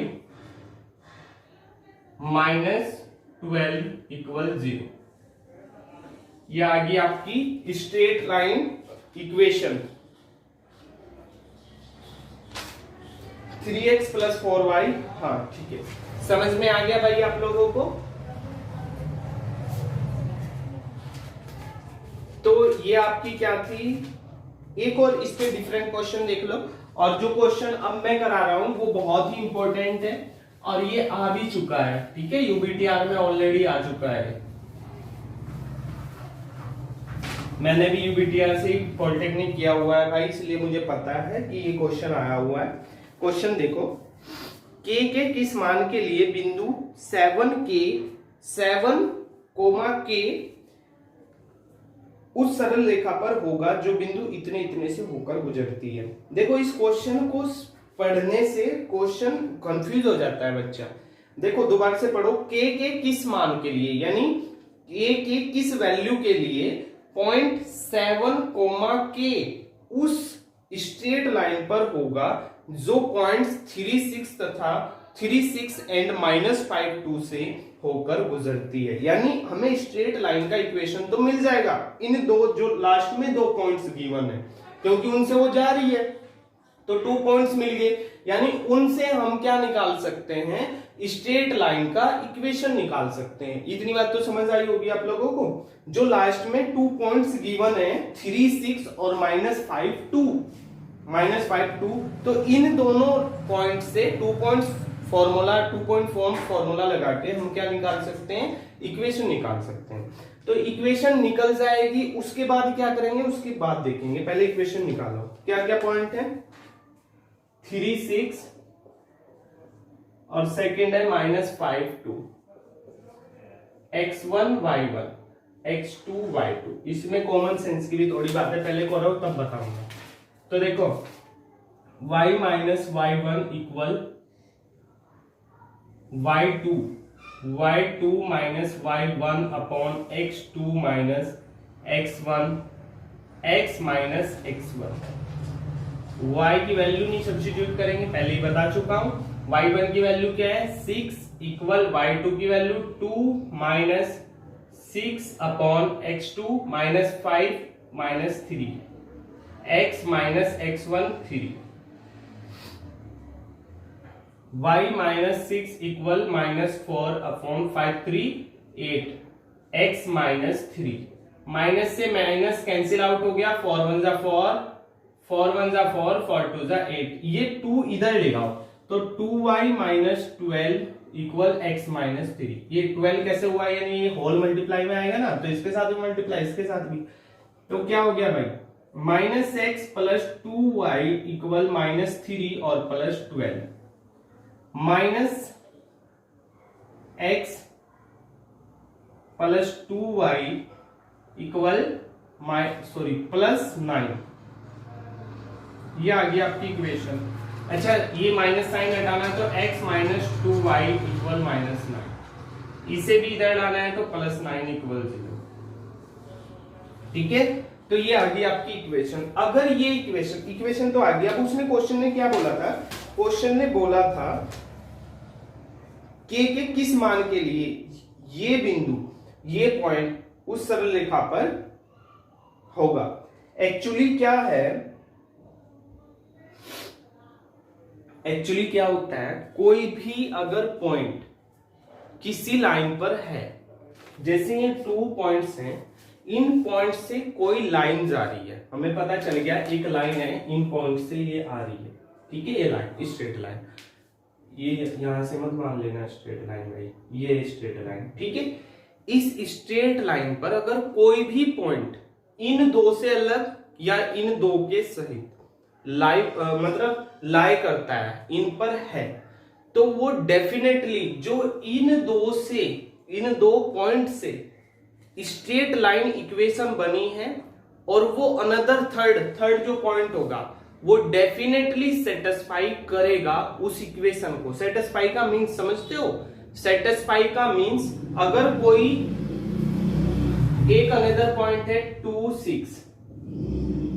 -12 equal 0। ये आ गई आपकी straight line equation. 3x + 4y, हाँ ठीक है, समझ में आ गया भाई आप लोगों को? तो ये आपकी क्या थी, एक और इस पे डिफरेंट क्वेश्चन देख लो। और जो क्वेश्चन अब मैं करा रहा हूं वो बहुत ही इंपॉर्टेंट है और ये आ भी चुका है। ठीक है, यूबीटीआर में ऑलरेडी आ चुका है। मैंने भी यूबीटीआर से पॉलिटेक्निक किया हुआ है भाई, इसलिए मुझे पता है कि ये क्वेश्चन आया हुआ है। क्वेश्चन देखो, k के किस मान के लिए बिंदु 7, उस सरल रेखा पर होगा जो बिंदु इतने इतने से होकर गुजरती है। देखो इस क्वेश्चन को पढ़ने से क्वेश्चन कंफ्यूज हो जाता है बच्चा। देखो दोबारा से पढ़ो, k के किस मान के लिए, यानी k के किस वैल्यू के लिए 0.7, k उस स्ट्रेट लाइन पर होगा जो पॉइंट्स 36 तथा 36 एंड -52 से होकर गुजरती है। यानी हमें स्ट्रेट लाइन का इक्वेशन तो मिल जाएगा इन दो जो लास्ट में 2 पॉइंट्स गिवन है, क्योंकि उनसे वो जा रही है, तो 2 पॉइंट्स मिल गए। यानी उनसे हम क्या निकाल सकते हैं, स्ट्रेट लाइन का इक्वेशन निकाल सकते हैं। इतनी बात तो समझ आई होगी आप लोगों को। जो लास्ट में 2 पॉइंट्स गिवन है 36 और -52, तो इन दोनों पॉइंट से 2 पॉइंट फॉर्मूला लगा के हम क्या निकाल सकते हैं, इक्वेशन निकाल सकते हैं। तो इक्वेशन निकल जाएगी, उसके बाद क्या करेंगे उसके बाद देखेंगे। पहले इक्वेशन निकालो, क्या क्या पॉइंट है, 36 और सेकंड है -52, x1 y1 x2 y2। इसमें कॉमन सेंस की भी थोड़ी बात है, पहले करो तब बताऊंगा। तो देखो y - y1 equal y2 - y1 upon x2 - x1 x - x1। y की वैल्यू नहीं सब्स्टिट्यूट करेंगे, पहले ही बता चुका हूं। y1 की वैल्यू क्या है 6 इक्वल y2 की value 2 - 6 upon x2 - 5 - 3 x - x1 3। y - 6 equal -4 upon 5 3 8 x - 3। Minus से माइनस कैंसिल आउट हो गया, 4 1 जा 4, 4 1 जा 4, 4 2 जा 8। ये 2 इधर ले आओ, तो 2y - 12 इक्वल x - 3। ये 12 कैसे हुआ, यानी ये होल मल्टीप्लाई में आएगा ना, तो इसके साथ भी मल्टीप्लाई, इसके साथ भी। तो क्या हो गया भाई, -x + 2y इक्वल -3 और +12, -x + 2y इक्वल +9। ये आ गया आपकी इक्वेशन। अच्छा, ये माइनस साइन हटाना, तो x - 2y इक्वल -9। इसे भी इधर लाना है तो +9 इक्वल 0। ठीक है, तो ये आ गई आपकी इक्वेशन। अगर ये इक्वेशन तो आ गई, अब उसने क्वेश्चन में क्या बोला था क्वेश्चन ने बोला था के किस मान के लिए ये बिंदु, ये पॉइंट उस सरल रेखा पर होगा। एक्चुअली क्या है, एक्चुअली क्या होता है, कोई भी अगर पॉइंट किसी लाइन पर है, जैसे ये 2 पॉइंट्स हैं, इन पॉइंट से कोई लाइन जा रही है, हमें पता चल गया एक लाइन है, इन पॉइंट से ये आ रही है, ठीक है, ये लाइन स्ट्रेट लाइन, ये यहां से मत मान लेना स्ट्रेट लाइन भाई, ये स्ट्रेट लाइन, ठीक है। इस स्ट्रेट लाइन पर अगर कोई भी पॉइंट इन दो से अलग या इन दो के सहित मतलब लाई करता है, इन पर है, तो वो डेफिनेटली जो इन दो पॉइंट से स्ट्रेट लाइन इक्वेशन बनी है, और वो अनदर थर्ड जो पॉइंट होगा वो डेफिनेटली सेटिस्फाई करेगा उस इक्वेशन को। सेटिस्फाई का मीन्स समझते हो, सेटिस्फाई का मीन्स अगर कोई एक अनदर पॉइंट है 2, 6,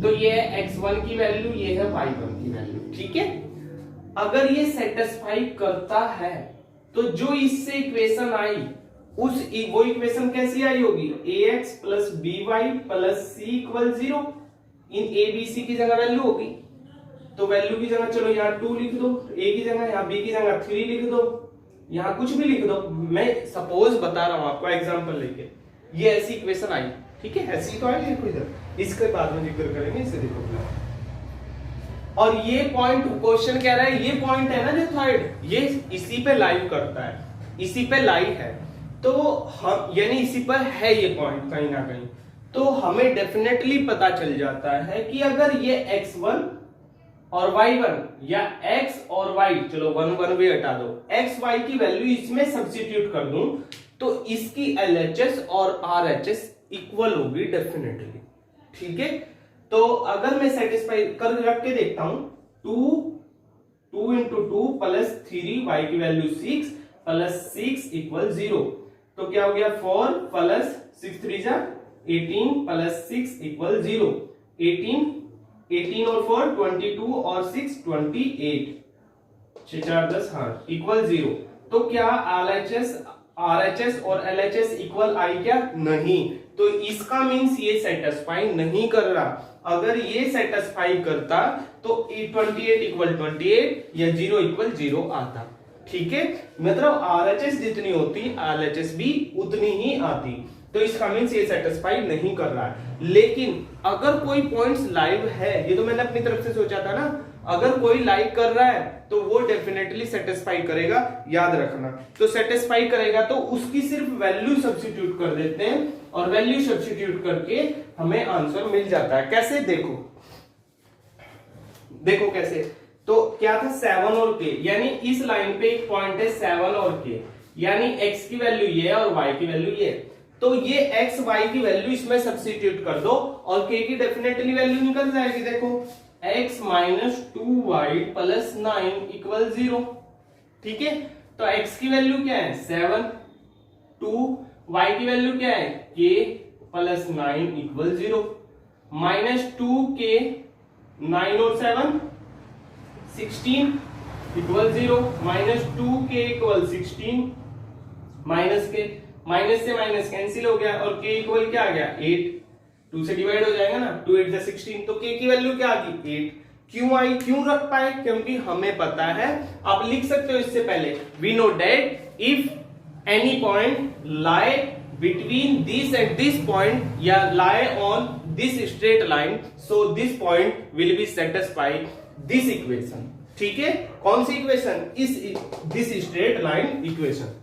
तो ये है x1 की वैल्यू, ये है y1 की वैल्यू, ठीक है। अगर ये सेटिस्फाई करता है तो जो इससे इक्वेशन आई वो इक्वेशन कैसी आई होगी, ax plus by plus c equal 0, in a b c की जगह वैल्यू होगी, तो वैल्यू की जगह चलो यहाँ 2 लिख दो, a की जगह, यहाँ b की जगह 3 लिख दो, यहाँ कुछ भी लिख दो, मैं सपोज बता रहा हूं आपको एग्जांपल लेके, ये ऐसी इक्वेशन आई, ठीक है, ऐसी तो आई, देखो इधर, इसके बाद में जिक्र करेंगे, इसे देखो। और ये पॉइंट क्वेश्चन कह रहा है, ये पॉइंट है ना जो थर्ड, ये इसी पे लाइव करता है, इसी पे लाइव है, तो हम यानी इसी पर है ये पॉइंट कहीं ना कहीं, तो हमें डेफिनेटली पता चल जाता है कि अगर ये x1 और y1 या x और y, चलो 1 भी हटा दो, x y की वैल्यू इसमें सब्स्टिट्यूट कर दूं तो इसकी LHS और RHS इक्वल होगी डेफिनेटली, ठीक है। तो अगर मैं सेटिस्फाई कर रख के देखता हूं, 2 इंटू 2 प्लस 3, y की वैल्यू 6 प्लस 6 इक्वल 0, तो क्या हो गया 4 प्लस 6 3 जा 18 प्लस 6 इक्वल 0, 18 और 4 22 और 6 28, 6 4 10, हाँ इक्वल 0। तो क्या RHS और LHS इक्वल आई क्या, नहीं, तो इसका मीन्स ये सेटिस्फाई नहीं कर रहा। अगर ये सेटिस्फाई करता तो 28 इक्वल 28 या 0 इक्वल 0 आता, ठीक है, मतलब RHS जितनी होती LHS भी उतनी ही आती, तो इसका मीन्स ये सेटिस्फाई नहीं कर रहा है। लेकिन अगर कोई पॉइंट्स लाइव है, ये तो मैंने अपनी तरफ से सोचा था ना, अगर कोई लाइव कर रहा है तो वो डेफिनेटली सेटिस्फाई करेगा, याद रखना। तो सेटिस्फाई करेगा तो उसकी सिर्फ वैल्यू सब्स्टिट्यूट कर देते हैं, और वैल्यू सब्स्टिट्यूट करके हमें आंसर मिल जाता है। कैसे, देखो कैसे, तो क्या था 7 और k, यानी इस लाइन पे एक पॉइंट है 7 और k, यानी x की वैल्यू ये और y की वैल्यू ये, तो ये x y की वैल्यू इसमें सब्स्टिट्यूट कर दो और k की डेफिनेटली वैल्यू निकल जाएगी। देखो x minus 2y plus 9 equal 0, ठीक है, तो x की वैल्यू क्या है 7, 2, y की वैल्यू क्या है k plus 9 equal 0, minus 2k 9 और 7 16 equal 0, minus 2k equal 16, minus के माइनस से माइनस कैंसिल हो गया और k इक्वल क्या आ गया 8, 2 से डिवाइड हो जाएगा ना, 2 8 16, तो k की वैल्यू क्या आ गई 8। क्यों आई, क्यों रख पाए, क्योंकि हमें पता है, आप लिख सकते हो इससे पहले, we know that if any point lie between this and this point या lie on this straight line, so this point will be satisfy this equation, ठीक है, कौन सी equation, this straight line equation,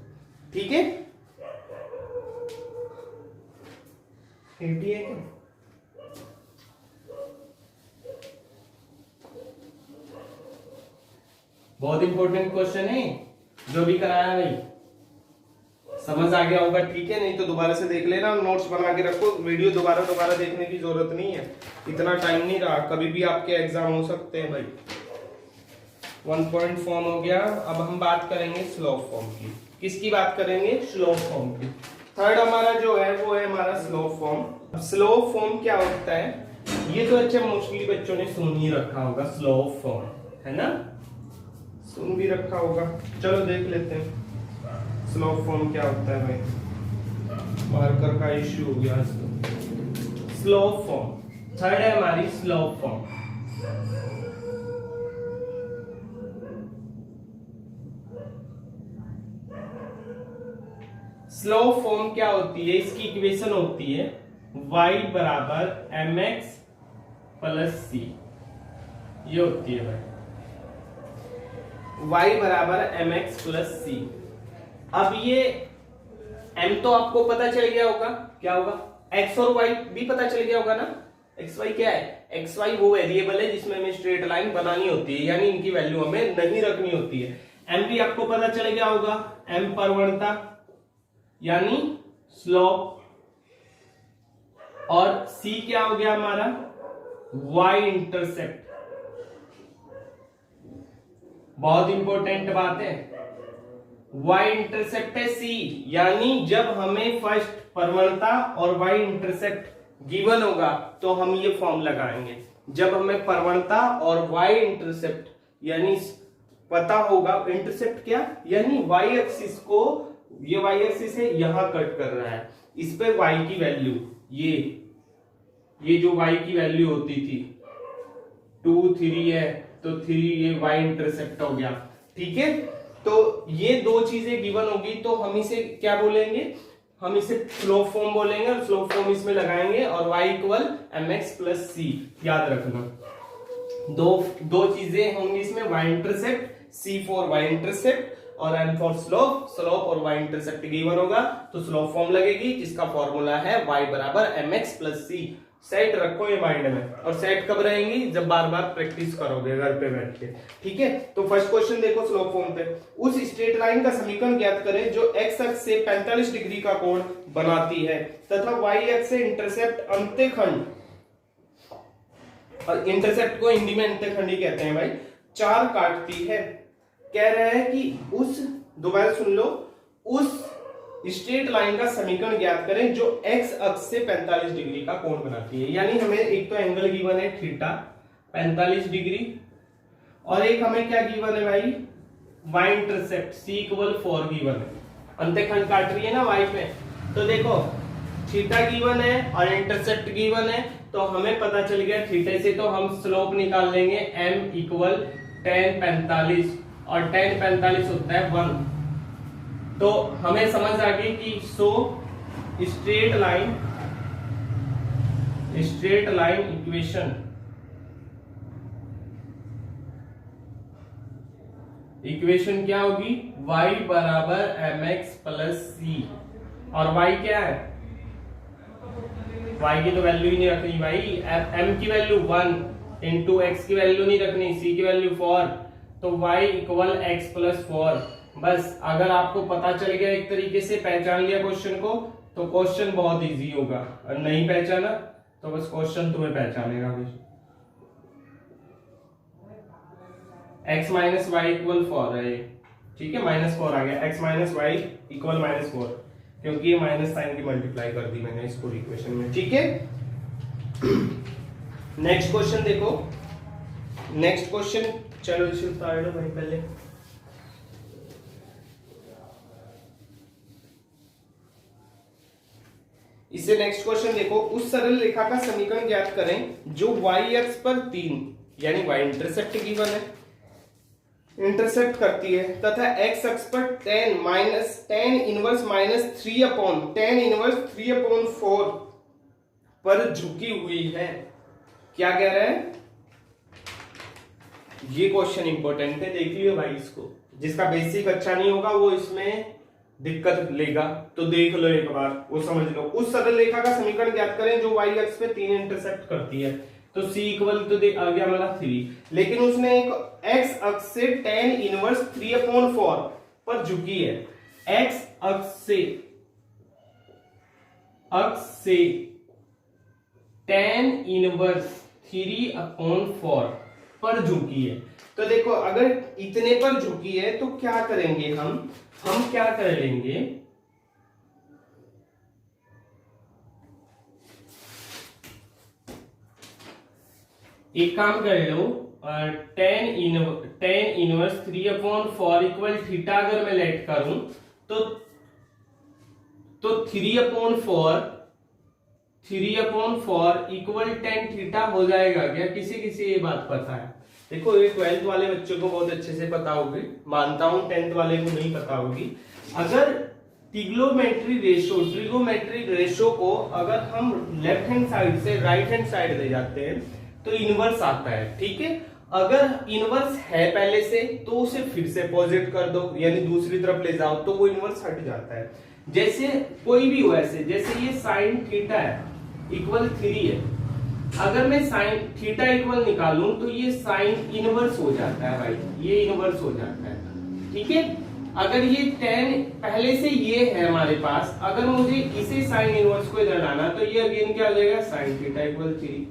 ठीक है। बहुत इंपॉर्टेंट क्वेश्चन है जो भी कराया भाई, समझ आ गया होगा, ठीक है, नहीं तो दोबारा से देख लेना, नोट्स बना के रखो, वीडियो दोबारा देखने की जरूरत नहीं है, इतना टाइम नहीं रहा, कभी भी आपके एग्जाम हो सकते हैं भाई। 1 पॉइंट फॉर्म हो गया, अब हम बात करेंगे स्लोप फॉर्म की। किसकी बात करेंगे, स्लोप फॉर्म की। थर्ड हमारा जो है वो है हमारा स्लोप फॉर्म। स्लोप फॉर्म क्या होता है, ये तो अच्छा मोस्टली बच्चों ने सुन ही रखा होगा, स्लोप फॉर्म है ना, सुन भी रखा होगा। चलो देख लेते हैं स्लोप फॉर्म क्या होता है भाई। मार्कर का इश्यू हो गया आज तो। स्लोप फॉर्म थर्ड है हमारी स्लोप फॉर्म। स्लोप फॉर्म क्या होती है, इसकी इक्वेशन होती है y बराबर mx प्लस सी। ये होती है भाई y बराबर mx प्लस सी। अब ये m तो आपको पता चल गया होगा, क्या होगा x और y भी पता चल गया होगा ना। एक्स वाई क्या है, एक्स वाई वो वेरिएबल है जिसमें हमें स्ट्रेट लाइन बनानी होती है, यानी इनकी वैल्यू हमें नहीं रखनी होती है। m भी आपको पता चल गया होगा, m प्रवणता यानी स्लोप, और c क्या हो गया हमारा y इंटरसेप्ट। बहुत इंपॉर्टेंट बात है, y इंटरसेप्ट है c, यानी जब हमें फर्स्ट प्रवणता और y इंटरसेप्ट गिवन होगा तो हम ये फॉर्म लगाएंगे। जब हमें प्रवणता और y इंटरसेप्ट यानी पता होगा, इंटरसेप्ट क्या यानी y एक्सिस को, ये y एक्सिस है यहां कट कर रहा है, इस पे y की वैल्यू ये जो y की वैल्यू होती थी 2 3 है तो 3 ये y इंटरसेप्ट हो गया। ठीक है, तो ये दो चीजें गिवन होगी तो हम इसे क्या बोलेंगे, हम इसे स्लोप फॉर्म बोलेंगे और स्लोप फॉर्म इसमें लगाएंगे और y इक्वल mx प्लस सी। याद रखना दो चीजें होंगी इसमें, y intercept, c for y intercept और m फॉर स्लोप। स्लोप और y इंटरसेप्ट गिवन होगा तो स्लोप फॉर्म लगेगी जिसका फॉर्मूला है y बराबर mx प्लस सी। सेट रखो ये माइंड में, और सेट कब रहेंगी जब बार बार प्रैक्टिस करोगे घर पे बैठ के। ठीक है, तो फर्स्ट क्वेश्चन देखो स्लोप फॉर्म पे। उस स्ट्रेट लाइन का समीकरण ज्ञात करें जो x अक्ष से 45 डिग्री का कोण बनाती है तथा y अक्ष से इंटरसेप्ट अंत्यखंड, और इंटरसेप्ट को हिंदी में अंत्यखंड ही कहते हैं भाई, 4 काटती है। कह रहा है कि उस, दोबारा सुन लो, उस स्ट्रेट लाइन का समीकरण ज्ञात करें जो x अक्ष से 45 डिग्री का कोण बनाती है। यानी हमें एक तो एंगल गिवन है थीटा 45 डिग्री, और एक हमें क्या गिवन है भाई y intercept c equal 4 given है। अंत्यखंड काट रही है ना y पे, तो देखो थीटा गिवन है और इंटरसेप्ट गिवन है, तो हमें पता चल गया थीटा से तो हम स्लोप निकाल लेंगे m इक्वल tan 45, और tan 45 होता है 1। तो हमें समझ आ गई कि सो स्ट्रेट लाइन इक्वेशन क्या होगी, y बराबर mx प्लस सी, और y क्या है, y की तो वैल्यू ही नहीं रखनी भाई, m की वैल्यू 1 इंटू x की वैल्यू नहीं रखनी, c की वैल्यू 4, तो y इक्वल x प्लस 4। बस अगर आपको पता चल गया, एक तरीके से पहचान लिया क्वेश्चन को, तो क्वेश्चन बहुत इजी होगा, और नहीं पहचाना तो बस क्वेश्चन तुम्हें पहचानेगा। x माइनस वाई इक्वल 4 है, ठीक है, -4 आ गया, x माइनस वाई इक्वल -4, क्योंकि ये माइनस साइन की मल्टीप्लाई कर दी मैंने इसको इक्वेशन में। ठीक है, नेक्स्ट क्वेश्चन देखो, नेक्स्ट क्वेश्चन, चलो इसे उतार लो भाई पहले। इसे नेक्स्ट क्वेश्चन देखो, उस सरल रेखा का समीकरण ज्ञात करें जो y अक्ष पर 3 यानी y इंटरसेप्ट गिवन है, इंटरसेप्ट करती है, तथा x अक्ष पर tan इनवर्स -3/4 पर झुकी हुई है। क्या कह रहा है, ये क्वेश्चन इंपॉर्टेंट है, देख लियो भाई इसको, जिसका बेसिक अच्छा नहीं होगा वो इसमें दिक्कत लेगा, तो देख लो एक बार, वो समझ लो। उस सरल रेखा का समीकरण ज्ञात करें जो y अक्ष पे 3 इंटरसेप्ट करती है, तो c इक्वल तो आ गया हमारा 3, लेकिन उसने एक x अक्ष से tan इनवर्स 3/4 पर झुकी है, x अक्ष से tan इनवर्स 3/4 पर झुकी है। तो देखो अगर इतने पर झुकी है तो क्या करेंगे हम क्या कर लेंगे, एक काम कर लो, टेन इनवर्स 3/4 इक्वल थीटा अगर मैं लेट करूं तो 3/4 इक्वल टेन थीटा हो जाएगा क्या? किसी किसी ये बात पता है? देखो ये 12th वाले बच्चों को बहुत अच्छे से पता होगी, मानता हूं 10th वाले को नहीं पता होगी। अगर ट्रिगोमेट्री रेशो को अगर हम लेफ्ट हैंड साइड से राइट हैंड साइड ले जाते हैं तो इनवर्स आता है, ठीक है। अगर इनवर्स है पहले से तो उसे फिर से अपोजिट कर दो, यानी दूसरी तरफ ले जाओ तो वो इनवर्स हट जाता है। जैसे कोई भी हो, ऐसे जैसे ये साइन थीटा है इक्वल 3 है, अगर मैं साइन थीटा इक्वल निकालूं तो ये साइन इनवर्स हो जाता है भाई, ये इनवर्स हो जाता है, ठीक है। अगर ये tan पहले से ये है हमारे पास, अगर मुझे इसे साइन इनवर्स को इधर लाना तो ये अगेन क्या हो जाएगा, साइन थीटा इक्वल 3,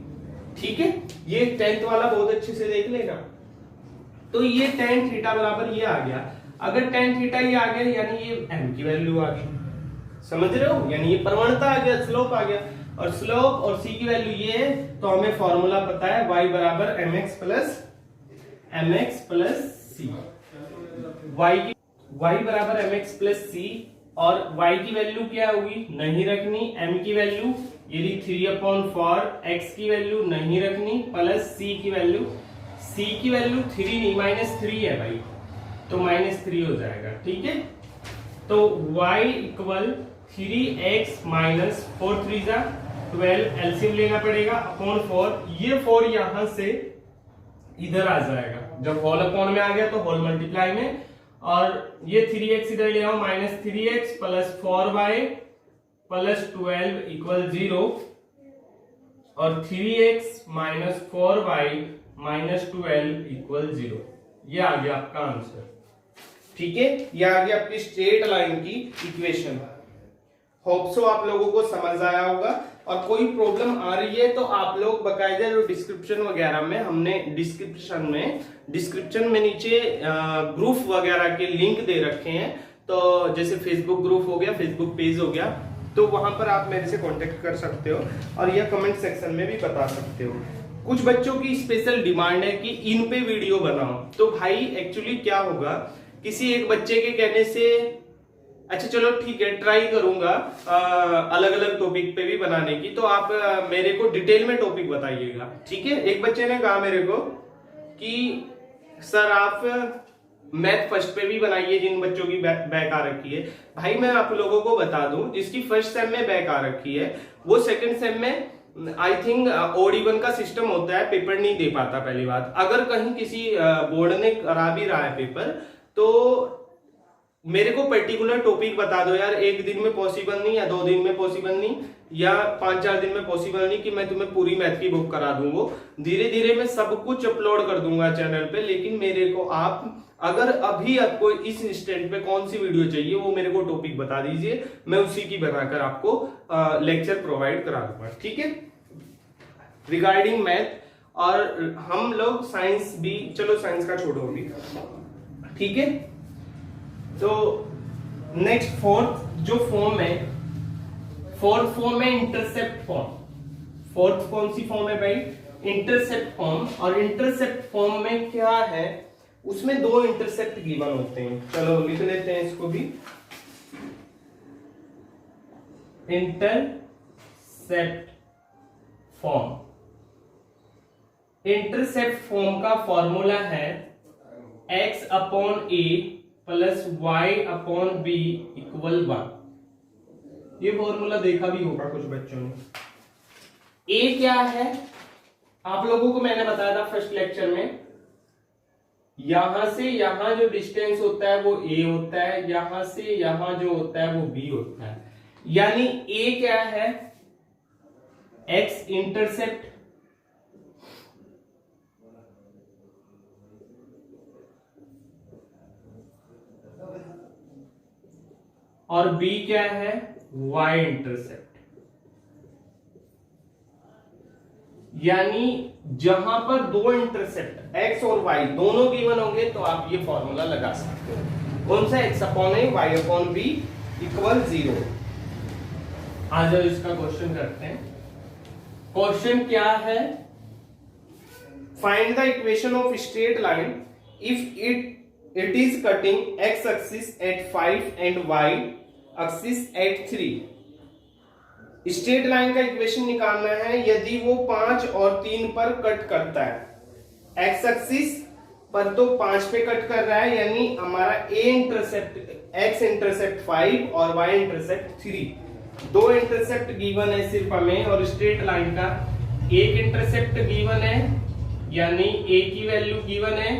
ठीक है। ये 10th वाला बहुत अच्छे से देख लेगा। तो ये tan थीटा बराबर ये आ गया। अगर tan थीटा ये आ गया यानी ये m की वैल्यू आ गई, समझ रहे हो, यानी ये प्रवणता आ गया, स्लोप आ गया। और स्लोप और c की वैल्यू ये है तो हमें फॉर्मूला पता है y बराबर mx प्लस c। y बराबर mx प्लस c और y की वैल्यू क्या होगी, नहीं रखनी, m की वैल्यू यदि 3/4, x की वैल्यू नहीं रखनी, प्लस c की वैल्यू 3 नहीं -3 है भाई, तो -3 हो जाएगा, ठीक है। तो y इक्वल 3x माइनस 4 3 जा 12, एलसीएम लेना पड़ेगा अपॉन 4, ये 4 यहां से इधर आ जाएगा, जब होल अपॉन में आ गया तो होल मल्टीप्लाई में, और ये 3x इधर ले आओ, -3x plus 4y plus 12 equal 0, और 3x minus 4y minus 12 equal 0। ये आ गया आपका आंसर, ठीक है। ये आ गया आपकी स्ट्रेट लाइन की इक्वेशन। होप सो आप लोगों को समझ आया होगा। और कोई प्रॉब्लम आ रही है तो आप लोग बकायदा जो डिस्क्रिप्शन वगैरह में हमने डिस्क्रिप्शन में नीचे ग्रुप वगैरह के लिंक दे रखे हैं, तो जैसे फेसबुक ग्रुप हो गया, फेसबुक पेज हो गया, तो वहां पर आप मेरे से कांटेक्ट कर सकते हो और या कमेंट सेक्शन में भी बता सकते हो। कुछ बच्चों की स्पेशल डिमांड है कि इन पे वीडियो बनाओ, तो भाई एक्चुअली क्या होगा, किसी एक बच्चे के कहने से अच्छा चलो ठीक है ट्राई करूंगा अलग अलग टॉपिक पे भी बनाने की, तो आप मेरे को डिटेल में टॉपिक बताइएगा, ठीक है। एक बच्चे ने कहा मेरे को कि सर आप मैथ फर्स्ट पे भी बनाइए, जिन बच्चों की बैक आ रखी है। भाई मैं आप लोगों को बता दूं, जिसकी फर्स्ट सेम में बैक आ रखी है वो सेकंड सेम में आई थिंक OD1 का सिस्टम होता है, पेपर नहीं दे पाता। पहली बात, अगर कहीं किसी बोर्ड ने करा भी रहा है पेपर, तो मेरे को पर्टिकुलर टॉपिक बता दो यार, एक दिन में पॉसिबल नहीं, या 2 दिन में पॉसिबल नहीं, या 5-4 दिन में पॉसिबल नहीं कि मैं तुम्हें पूरी मैथ की बुक करा दूंगा। धीरे धीरे मैं सब कुछ अपलोड कर दूंगा चैनल पे, लेकिन मेरे को आप अगर अभी आपको इस इंस्टेंट पे कौन सी वीडियो चाहिए वो मेरे को टॉपिक बता दीजिए, मैं उसी की बनाकर आपको लेक्चर प्रोवाइड करा दूंगा, ठीक है। रिगार्डिंग मैथ, और हम लोग साइंस भी, चलो साइंस का छोड़ो अभी, ठीक है। तो नेक्स्ट फोर्थ जो फॉर्म है, फोर्थ फॉर्म है इंटरसेप्ट फॉर्म। फोर्थ कौन सी फॉर्म है भाई, इंटरसेप्ट फॉर्म। और इंटरसेप्ट फॉर्म में क्या है, उसमें 2 इंटरसेप्ट गिवन होते हैं, चलो लिख लेते हैं इसको भी। इंटरसेप्ट फॉर्म, इंटरसेप्ट फॉर्म का फॉर्मूला है x upon a plus y upon b equal 1। ये फॉर्मूला देखा भी होगा कुछ बच्चों ने। a क्या है, आप लोगों को मैंने बताया था फर्स्ट लेक्चर में, यहां से यहां जो डिस्टेंस होता है वो a होता है, यहां से यहां जो होता है वो b होता है। यानी a क्या है, x इंटरसेप्ट, और b क्या है, y इंटरसेप्ट। यानी जहां पर 2 इंटरसेप्ट x और y दोनों गिवन होंगे तो आप ये फॉर्मूला लगा सकते हो। कौन सा, x upon a y upon b equal 0। आ जाओ इसका क्वेश्चन करते हैं। क्वेश्चन क्या है, find the equation of straight line if it is cutting X axis at 5 and Y axis at 3। Straight line का इक्वेशन निकालना है यदि वो 5 और 3 पर कट करता है। एक्स एक्सिस पर तो 5 पे कट कर रहा है, यानी हमारा ए इंटरसेप्ट एक्स इंटरसेप्ट 5 और वाई इंटरसेप्ट 3। दो इंटरसेप्ट गिवन है सिर्फ हमें, और स्ट्रेट लाइन का एक इंटरसेप्ट गिवन है, यानी ए की वैल्यू गिवन है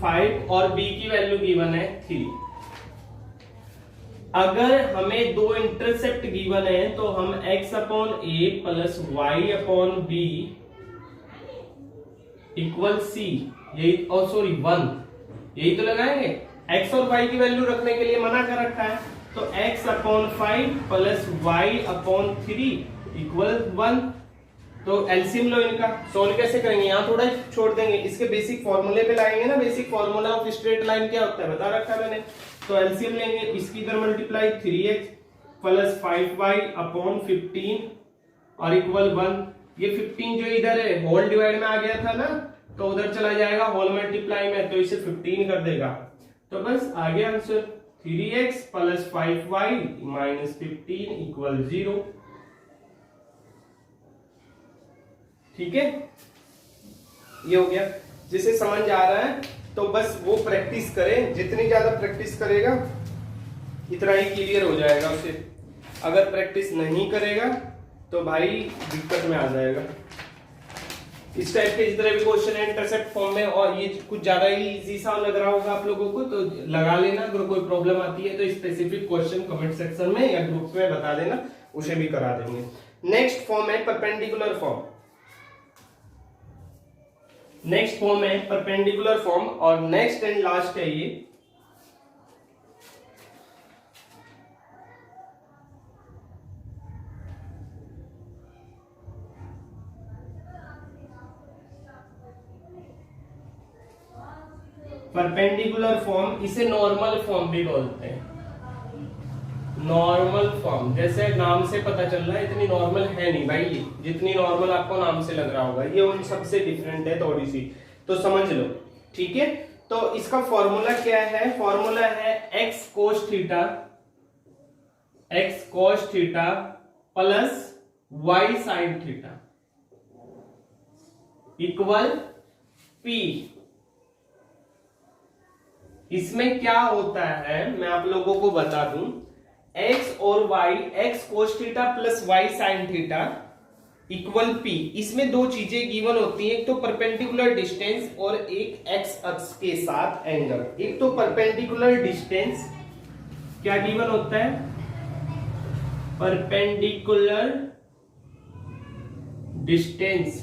5 और बी की वैल्यू गिवन है 3। अगर हमें दो इंटरसेप्ट गिवन है तो हम x upon A plus Y upon B equal C, यही सॉरी 1, यही तो लगाएंगे। x और y की वैल्यू रखने के लिए मना कर रखा है, तो x upon 5 plus Y upon 3 equal 1। तो एलसीएम लो इनका। सोल्व कैसे करेंगे, यहां थोड़ा छोड़ देंगे, इसके बेसिक फॉर्मूले पे लाएंगे ना। Basic formula of straight line क्या होता है बता रखा है मैंने। तो एलसीएम लेंगे, इसकी इधर multiply 3x plus 5y upon 15 और इक्वल 1। ये 15 जो इधर है होल डिवाइड में आ गया था ना, तो उधर चला जाएगा होल मल्टीप्लाई में, तो इसे 15 कर देगा। तो बस आ गया answer 3x plus 5y minus 15 equal 0। ठीक है, ये हो गया। जिसे समझ आ रहा है तो बस वो प्रैक्टिस करें, जितनी ज्यादा प्रैक्टिस करेगा इतना ही क्लियर हो जाएगा उसे। अगर प्रैक्टिस नहीं करेगा तो भाई दिक्कत में आ जाएगा। इस टाइप के जितने भी क्वेश्चन है इंटरसेप्ट फॉर्म में, और ये कुछ ज्यादा ही इजी सा लग रहा होगा आप लोगों को, तो लगा लेना। अगर कोई प्रॉब्लम आती है तो स्पेसिफिक क्वेश्चन कमेंट सेक्शन में या ग्रुप में बता देना, उसे भी करा देंगे। नेक्स्ट फॉर्म है परपेंडिकुलर फॉर्म। नेक्स्ट फॉर्म है परपेंडिकुलर फॉर्म, और नेक्स्ट एंड लास्ट है ये। परपेंडिकुलर फॉर्म, इसे नॉर्मल फॉर्म भी बोलते हैं। नॉर्मल फॉर्म, जैसे नाम से पता चल रहा है इतनी नॉर्मल है नहीं भाई, ये जितनी नॉर्मल आपको नाम से लग रहा होगा ये उन सबसे डिफरेंट है थोड़ी सी, तो समझ लो। ठीक है, तो इसका फॉर्मूला क्या है? फॉर्मूला है x cos theta plus y sin theta equal p। इसमें क्या होता है मैं आप लोगों को बता दूं, x और y, x cos theta plus y sin theta equal p। इसमें दो चीजें गिवन होती हैं, एक तो परपेंडिकुलर डिस्टेंस और एक x अक्ष के साथ एंगल। एक तो परपेंडिकुलर डिस्टेंस क्या गिवन होता है, परपेंडिकुलर डिस्टेंस,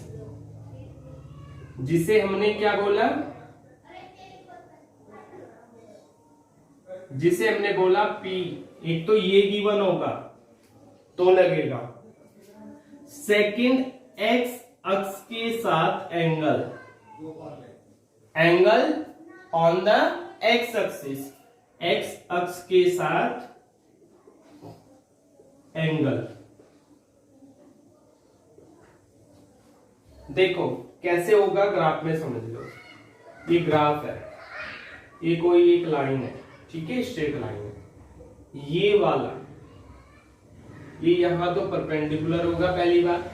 जिसे हमने क्या बोला, जिसे हमने बोला p। एक तो ये गिवन होगा तो लगेगा, सेकंड x अक्ष के साथ angle, angle on the x axis, x अक्ष के साथ एंगल। देखो कैसे होगा, ग्राफ में समझ लो। ये ग्राफ है, ये कोई एक लाइन है, ठीक है, स्ट्रेट लाइन है। ये वाला, ये यहां तो परपेंडिकुलर होगा पहली बात,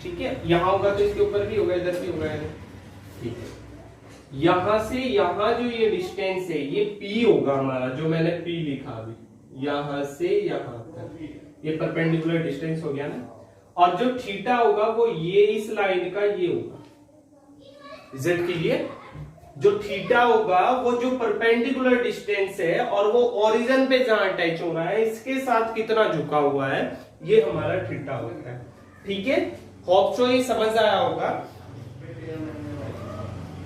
ठीक है, यहां होगा तो इसके ऊपर भी होगा, इधर भी होगा, ठीक है। यहां से यहां जो ये डिस्टेंस है ये p होगा हमारा, जो मैंने p लिखा अभी, यहां से यहां तक ये परपेंडिकुलर डिस्टेंस हो गया ना। और जो थीटा होगा वो ये इस लाइन का ये होगा, z के लिए जो थीटा होगा वो जो परपेंडिकुलर डिस्टेंस है और वो ओरिजिन पे जहां अटैच हो रहा है इसके साथ कितना झुका हुआ है, ये हमारा थीटा होता है। ठीक है, होप सो ये समझ आया होगा।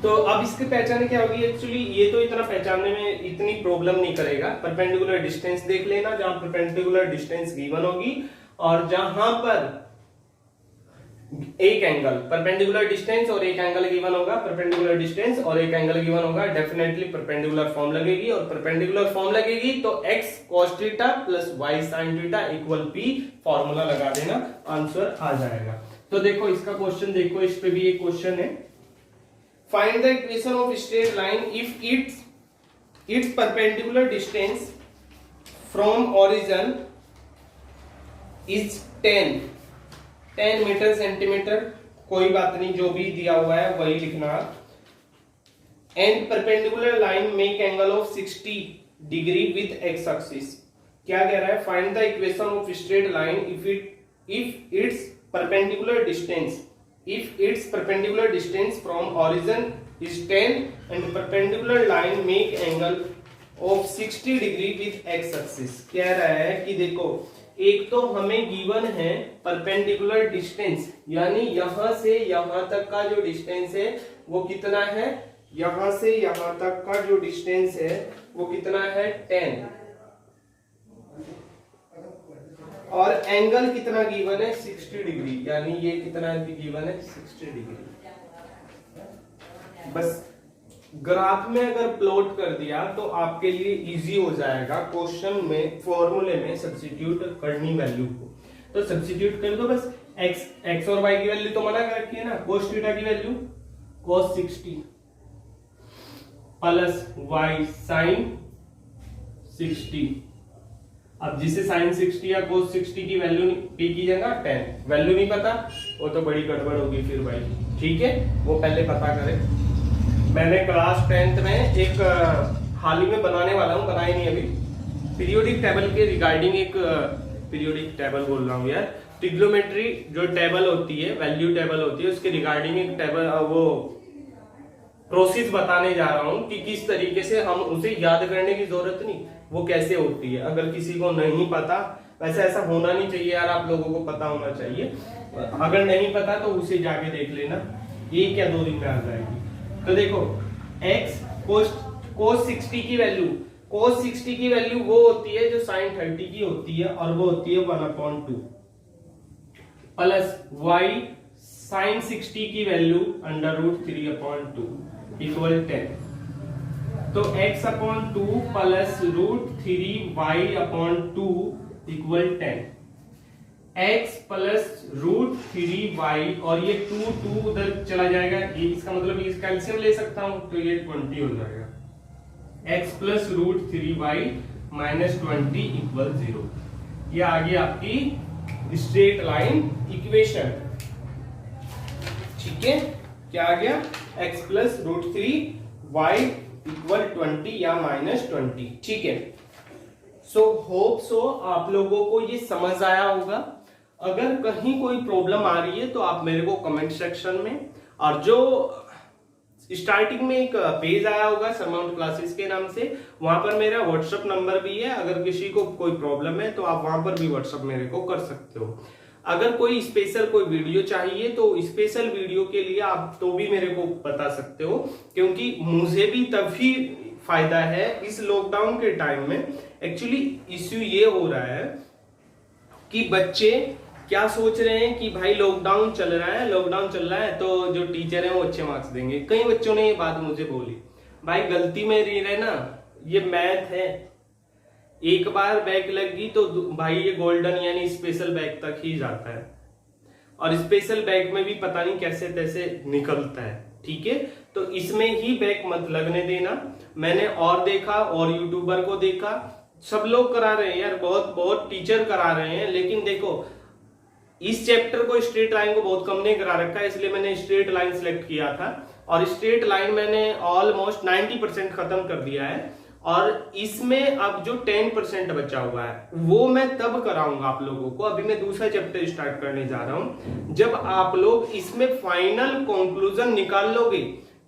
तो अब इसकी पहचान क्या होगी, एक्चुअली ये तो इतना पहचानने में इतनी प्रॉब्लम नहीं करेगा। परपेंडिकुलर डिस्टेंस देख लेना, जहां परपेंडिकुलर डिस्टेंस गिवन होगी और जहां पर एक एंगल, परपेंडिकुलर डिस्टेंस और एक एंगल गिवन होगा, परपेंडिकुलर डिस्टेंस और एक एंगल गिवन होगा, डेफिनेटली परपेंडिकुलर फॉर्म लगेगी। और परपेंडिकुलर फॉर्म लगेगी तो x cos theta plus y sin theta equal p, formula लगा देना, आंसर आ जाएगा। तो देखो इसका क्वेश्चन देखो, इस पे भी एक क्वेश्चन है, find the equation of straight line if its perpendicular distance from origin is 10 metre centimetre, कोई बात नहीं, जो भी दिया हुआ है वही लिखना। And perpendicular line make angle of 60 degree with x axis. क्या कह रहा है? Find the equation of straight line if its perpendicular distance from origin is 10 and perpendicular line make angle of 60 degree with x axis. कह रहा है कि देखो, एक तो हमें गिवन है परपेंडिकुलर डिस्टेंस, यानी यहां से यहां तक का जो डिस्टेंस है वो कितना है, यहां से यहां तक का जो डिस्टेंस है वो कितना है 10, और एंगल कितना गिवन है 60 डिग्री, यानी ये कितना गिवन है 60 डिग्री। बस ग्राफ में अगर प्लॉट कर दिया तो आपके लिए इजी हो जाएगा क्वेश्चन में फॉर्मूले में सब्स्टिट्यूट करनी वैल्यू को। तो सब्स्टिट्यूट कर दो बस, एक्स और वाई की वैल्यू तो मना कर रखी है ना, cos थीटा की value cos 60 plus Y sine 60। अब जिसे साइन 60 या cos 60 की वैल्यू पी कीजिएगा 10, वैल्यू नहीं पता वो तो बड़ी गड़बड़ होगी फिर भाई, ठीक है, वो पहले पता करें। मैंने क्लास 10th में एक हाल ही में बनाने वाला हूँ, बनाई नहीं अभी, पीरियोडिक टेबल के रिगार्डिंग एक पीरियोडिक टेबल बोल रहा हूँ यार, ट्रिग्नोमेट्री जो टेबल होती है, वैल्यू टेबल होती है, उसके रिगार्डिंग एक टेबल वो प्रोसेस बताने जा रहा हूँ कि किस तरीके से हम उसे याद करने की जरूरत नहीं, वो कैसे होती है। अगर किसी को नहीं पता, वैसे ऐसा होना नहीं चाहिए यार, आप लोगों को पता होना चाहिए, अगर नहीं पता तो उसे जाके देख लेना, एक या 2 दिन में आ जाएगी। तो देखो x cos 60 की वैल्यू वो होती है जो sin 30 की होती है, और वो होती है 1/2 प्लस y sin 60 की वैल्यू √3/2 इक्वल 10। तो x/2 plus √3y/2 equal 10, x plus √3y और ये 2 उधर चला जाएगा, इसका मतलब इस कैल्सियम ले सकता हूं तो ये 20 हो जाएगा, x plus √3y minus 20 equal 0। ये आ गई आपकी स्ट्रेट लाइन इक्वेशन, ठीक है। क्या आ गया? x प्लस √3y इक्वल 20 या माइनस 20, ठीक है। होप सो आप लोगों को ये समझ आया होगा। अगर कहीं कोई प्रॉब्लम आ रही है तो आप मेरे को कमेंट सेक्शन में, और जो स्टार्टिंग में एक पेज आया होगा सरमाउंट क्लासेस के नाम से, वहां पर मेरा व्हाट्सएप नंबर भी है, अगर किसी को कोई प्रॉब्लम है तो आप वहां पर भी व्हाट्सएप मेरे को कर सकते हो। अगर कोई स्पेशल कोई वीडियो चाहिए तो स्पेशल वीडियो के लिए आप तो भी मेरे को बता सकते हो, क्योंकि मुझे भी तभी फायदा है इस लॉकडाउन के टाइम में। एक्चुअली इश्यू ये हो रहा है कि बच्चे क्या सोच रहे हैं कि भाई लॉकडाउन चल रहा है तो जो टीचर है वो अच्छे मार्क्स देंगे। कई बच्चों ने ये बात मुझे बोली, भाई गलती मेरी है ना, ये मैथ है, एक बार बैक लग गई तो भाई ये गोल्डन यानी स्पेशल बैक तक ही जाता है, और स्पेशल बैक में भी पता नहीं कैसे तैसे निकलता है, ठीक है। तो इसमें ही बैक मत लगने देना। मैंने और देखा, और यूट्यूबर को देखा, सब लोग करा रहे हैं यार, बहुत टीचर करा रहे हैं, लेकिन देखो इस चैप्टर को स्ट्रेट लाइन को बहुत कम ने करा रखा है, इसलिए मैंने स्ट्रेट लाइन सिलेक्ट किया था, और स्ट्रेट लाइन मैंने ऑलमोस्ट 90% खत्म कर दिया है, और इसमें अब जो 10% बचा हुआ है वो मैं तब कराऊंगा आप लोगों को। अभी मैं दूसरा चैप्टर स्टार्ट करने जा रहा हूं, जब आप लोग इसमें फाइनल कंक्लूजन निकाल लोगे।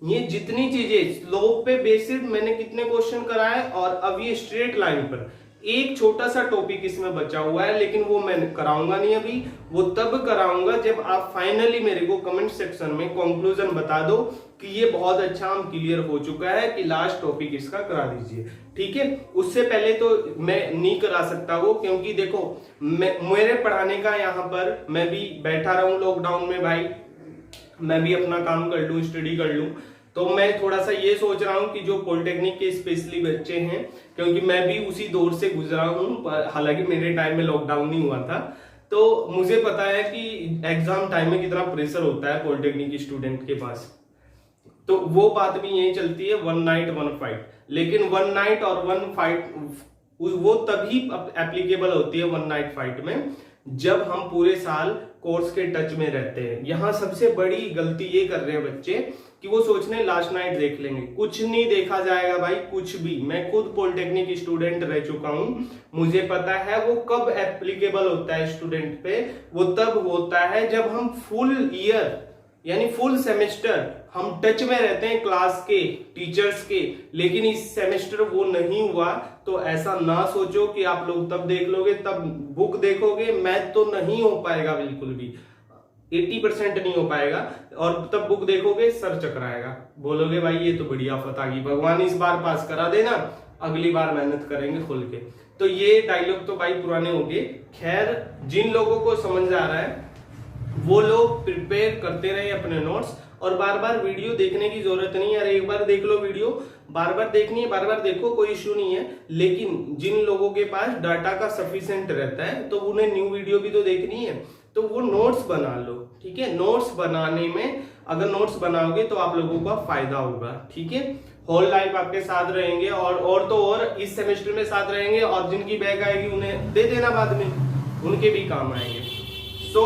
ये जितनी चीजें स्लोप पे बेसिस मैंने कितने क्वेश्चन कराए, और अब ये स्ट्रेट लाइन पर एक छोटा सा टॉपिक इसमें बचा हुआ है, लेकिन वो मैं कराऊंगा नहीं अभी, वो तब कराऊंगा जब आप फाइनली मेरे को कमेंट सेक्शन में कंक्लूजन बता दो कि ये बहुत अच्छा हम क्लियर हो चुका है, कि लास्ट टॉपिक इसका करा दीजिए, ठीक है। उससे पहले तो मैं नहीं करा सकता वो, क्योंकि देखो मेरे पढ़ाने का यहाँ पर मैं भी बैठा रहूं लॉकडाउन में, भाई मैं भी अपना काम कर लूं, स्टडी कर लूं, तो मैं थोड़ा सा ये सोच रहा हूं कि जो पॉलिटेक्निक के स्पेशली बच्चे हैं, क्योंकि मैं भी उसी दौर से गुजरा हूं, हालांकि मेरे टाइम में लॉकडाउन नहीं हुआ था, तो मुझे पता है कि एग्जाम टाइम में कितना प्रेशर होता है पॉलिटेक्निक स्टूडेंट के पास। तो वो बात भी यही चलती है, 1 नाइट 1 फाइट। लेकिन 1 नाइट और 1 फाइट वो तभी एप्लीकेबल होती है 1 नाइट फाइट में जब हम पूरे साल कोर्स के टच में रहते हैं। यहां सबसे बड़ी गलती ये कर रहे हैं बच्चे कि वो सोच रहे हैं लास्ट नाइट देख लेंगे। कुछ नहीं देखा जाएगा भाई, कुछ भी। मैं खुद पॉलिटेक्निक स्टूडेंट रह चुका हूं, मुझे पता है वो कब एप्लीकेबल होता है स्टूडेंट पे। वो तब होता है जब हम फुल ईयर यानी फुल सेमेस्टर हम टच में रहते हैं क्लास के, टीचर्स के। लेकिन इस सेमेस्टर वो नहीं हुआ, तो ऐसा ना सोचो कि आप लोग तब देख लोगे, तब बुक देखोगे। मैथ तो नहीं हो पाएगा बिल्कुल भी, 80% नहीं हो पाएगा। और तब बुक देखोगे सर चकराएगा, बोलोगे भाई ये तो बड़ी आफत आ गई, भगवान इस बार पास करा देना, अगली बार मेहनत करेंगे खुल के। तो ये डायलॉग तो भाई पुराने हो गए। खैर, जिन लोगों को समझ आ रहा है वो लोग प्रिपेयर करते रहे अपने नोट्स, और बार बार वीडियो देखने की जरूरत नहीं है। यार एक बार देख लो वीडियो, बार बार देखनी है, बार बार देखो, कोई इश्यू नहीं है। लेकिन जिन लोगों के पास डाटा का सफिशिएंट रहता है तो उन्हें न्यू वीडियो भी तो देखनी है, तो वो नोट्स बना लो, ठीक है। नोट्स बनाने में अगर नोट्स बनाओगे तो आप लोगों का फायदा होगा, ठीक है। होल लाइफ आपके साथ रहेंगे, और तो और इस सेमेस्टर में साथ रहेंगे, और जिनकी बैग आएगी उन्हें दे देना बाद में, उनके भी काम आएंगे। सो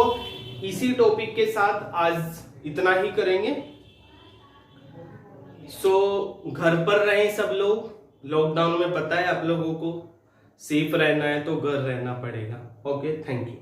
इसी टॉपिक के साथ आज इतना ही करेंगे। घर पर रहें सब लोग, लॉकडाउन में पता है आप लोगों को सेफ रहना है तो घर रहना पड़ेगा। Okay, thank you.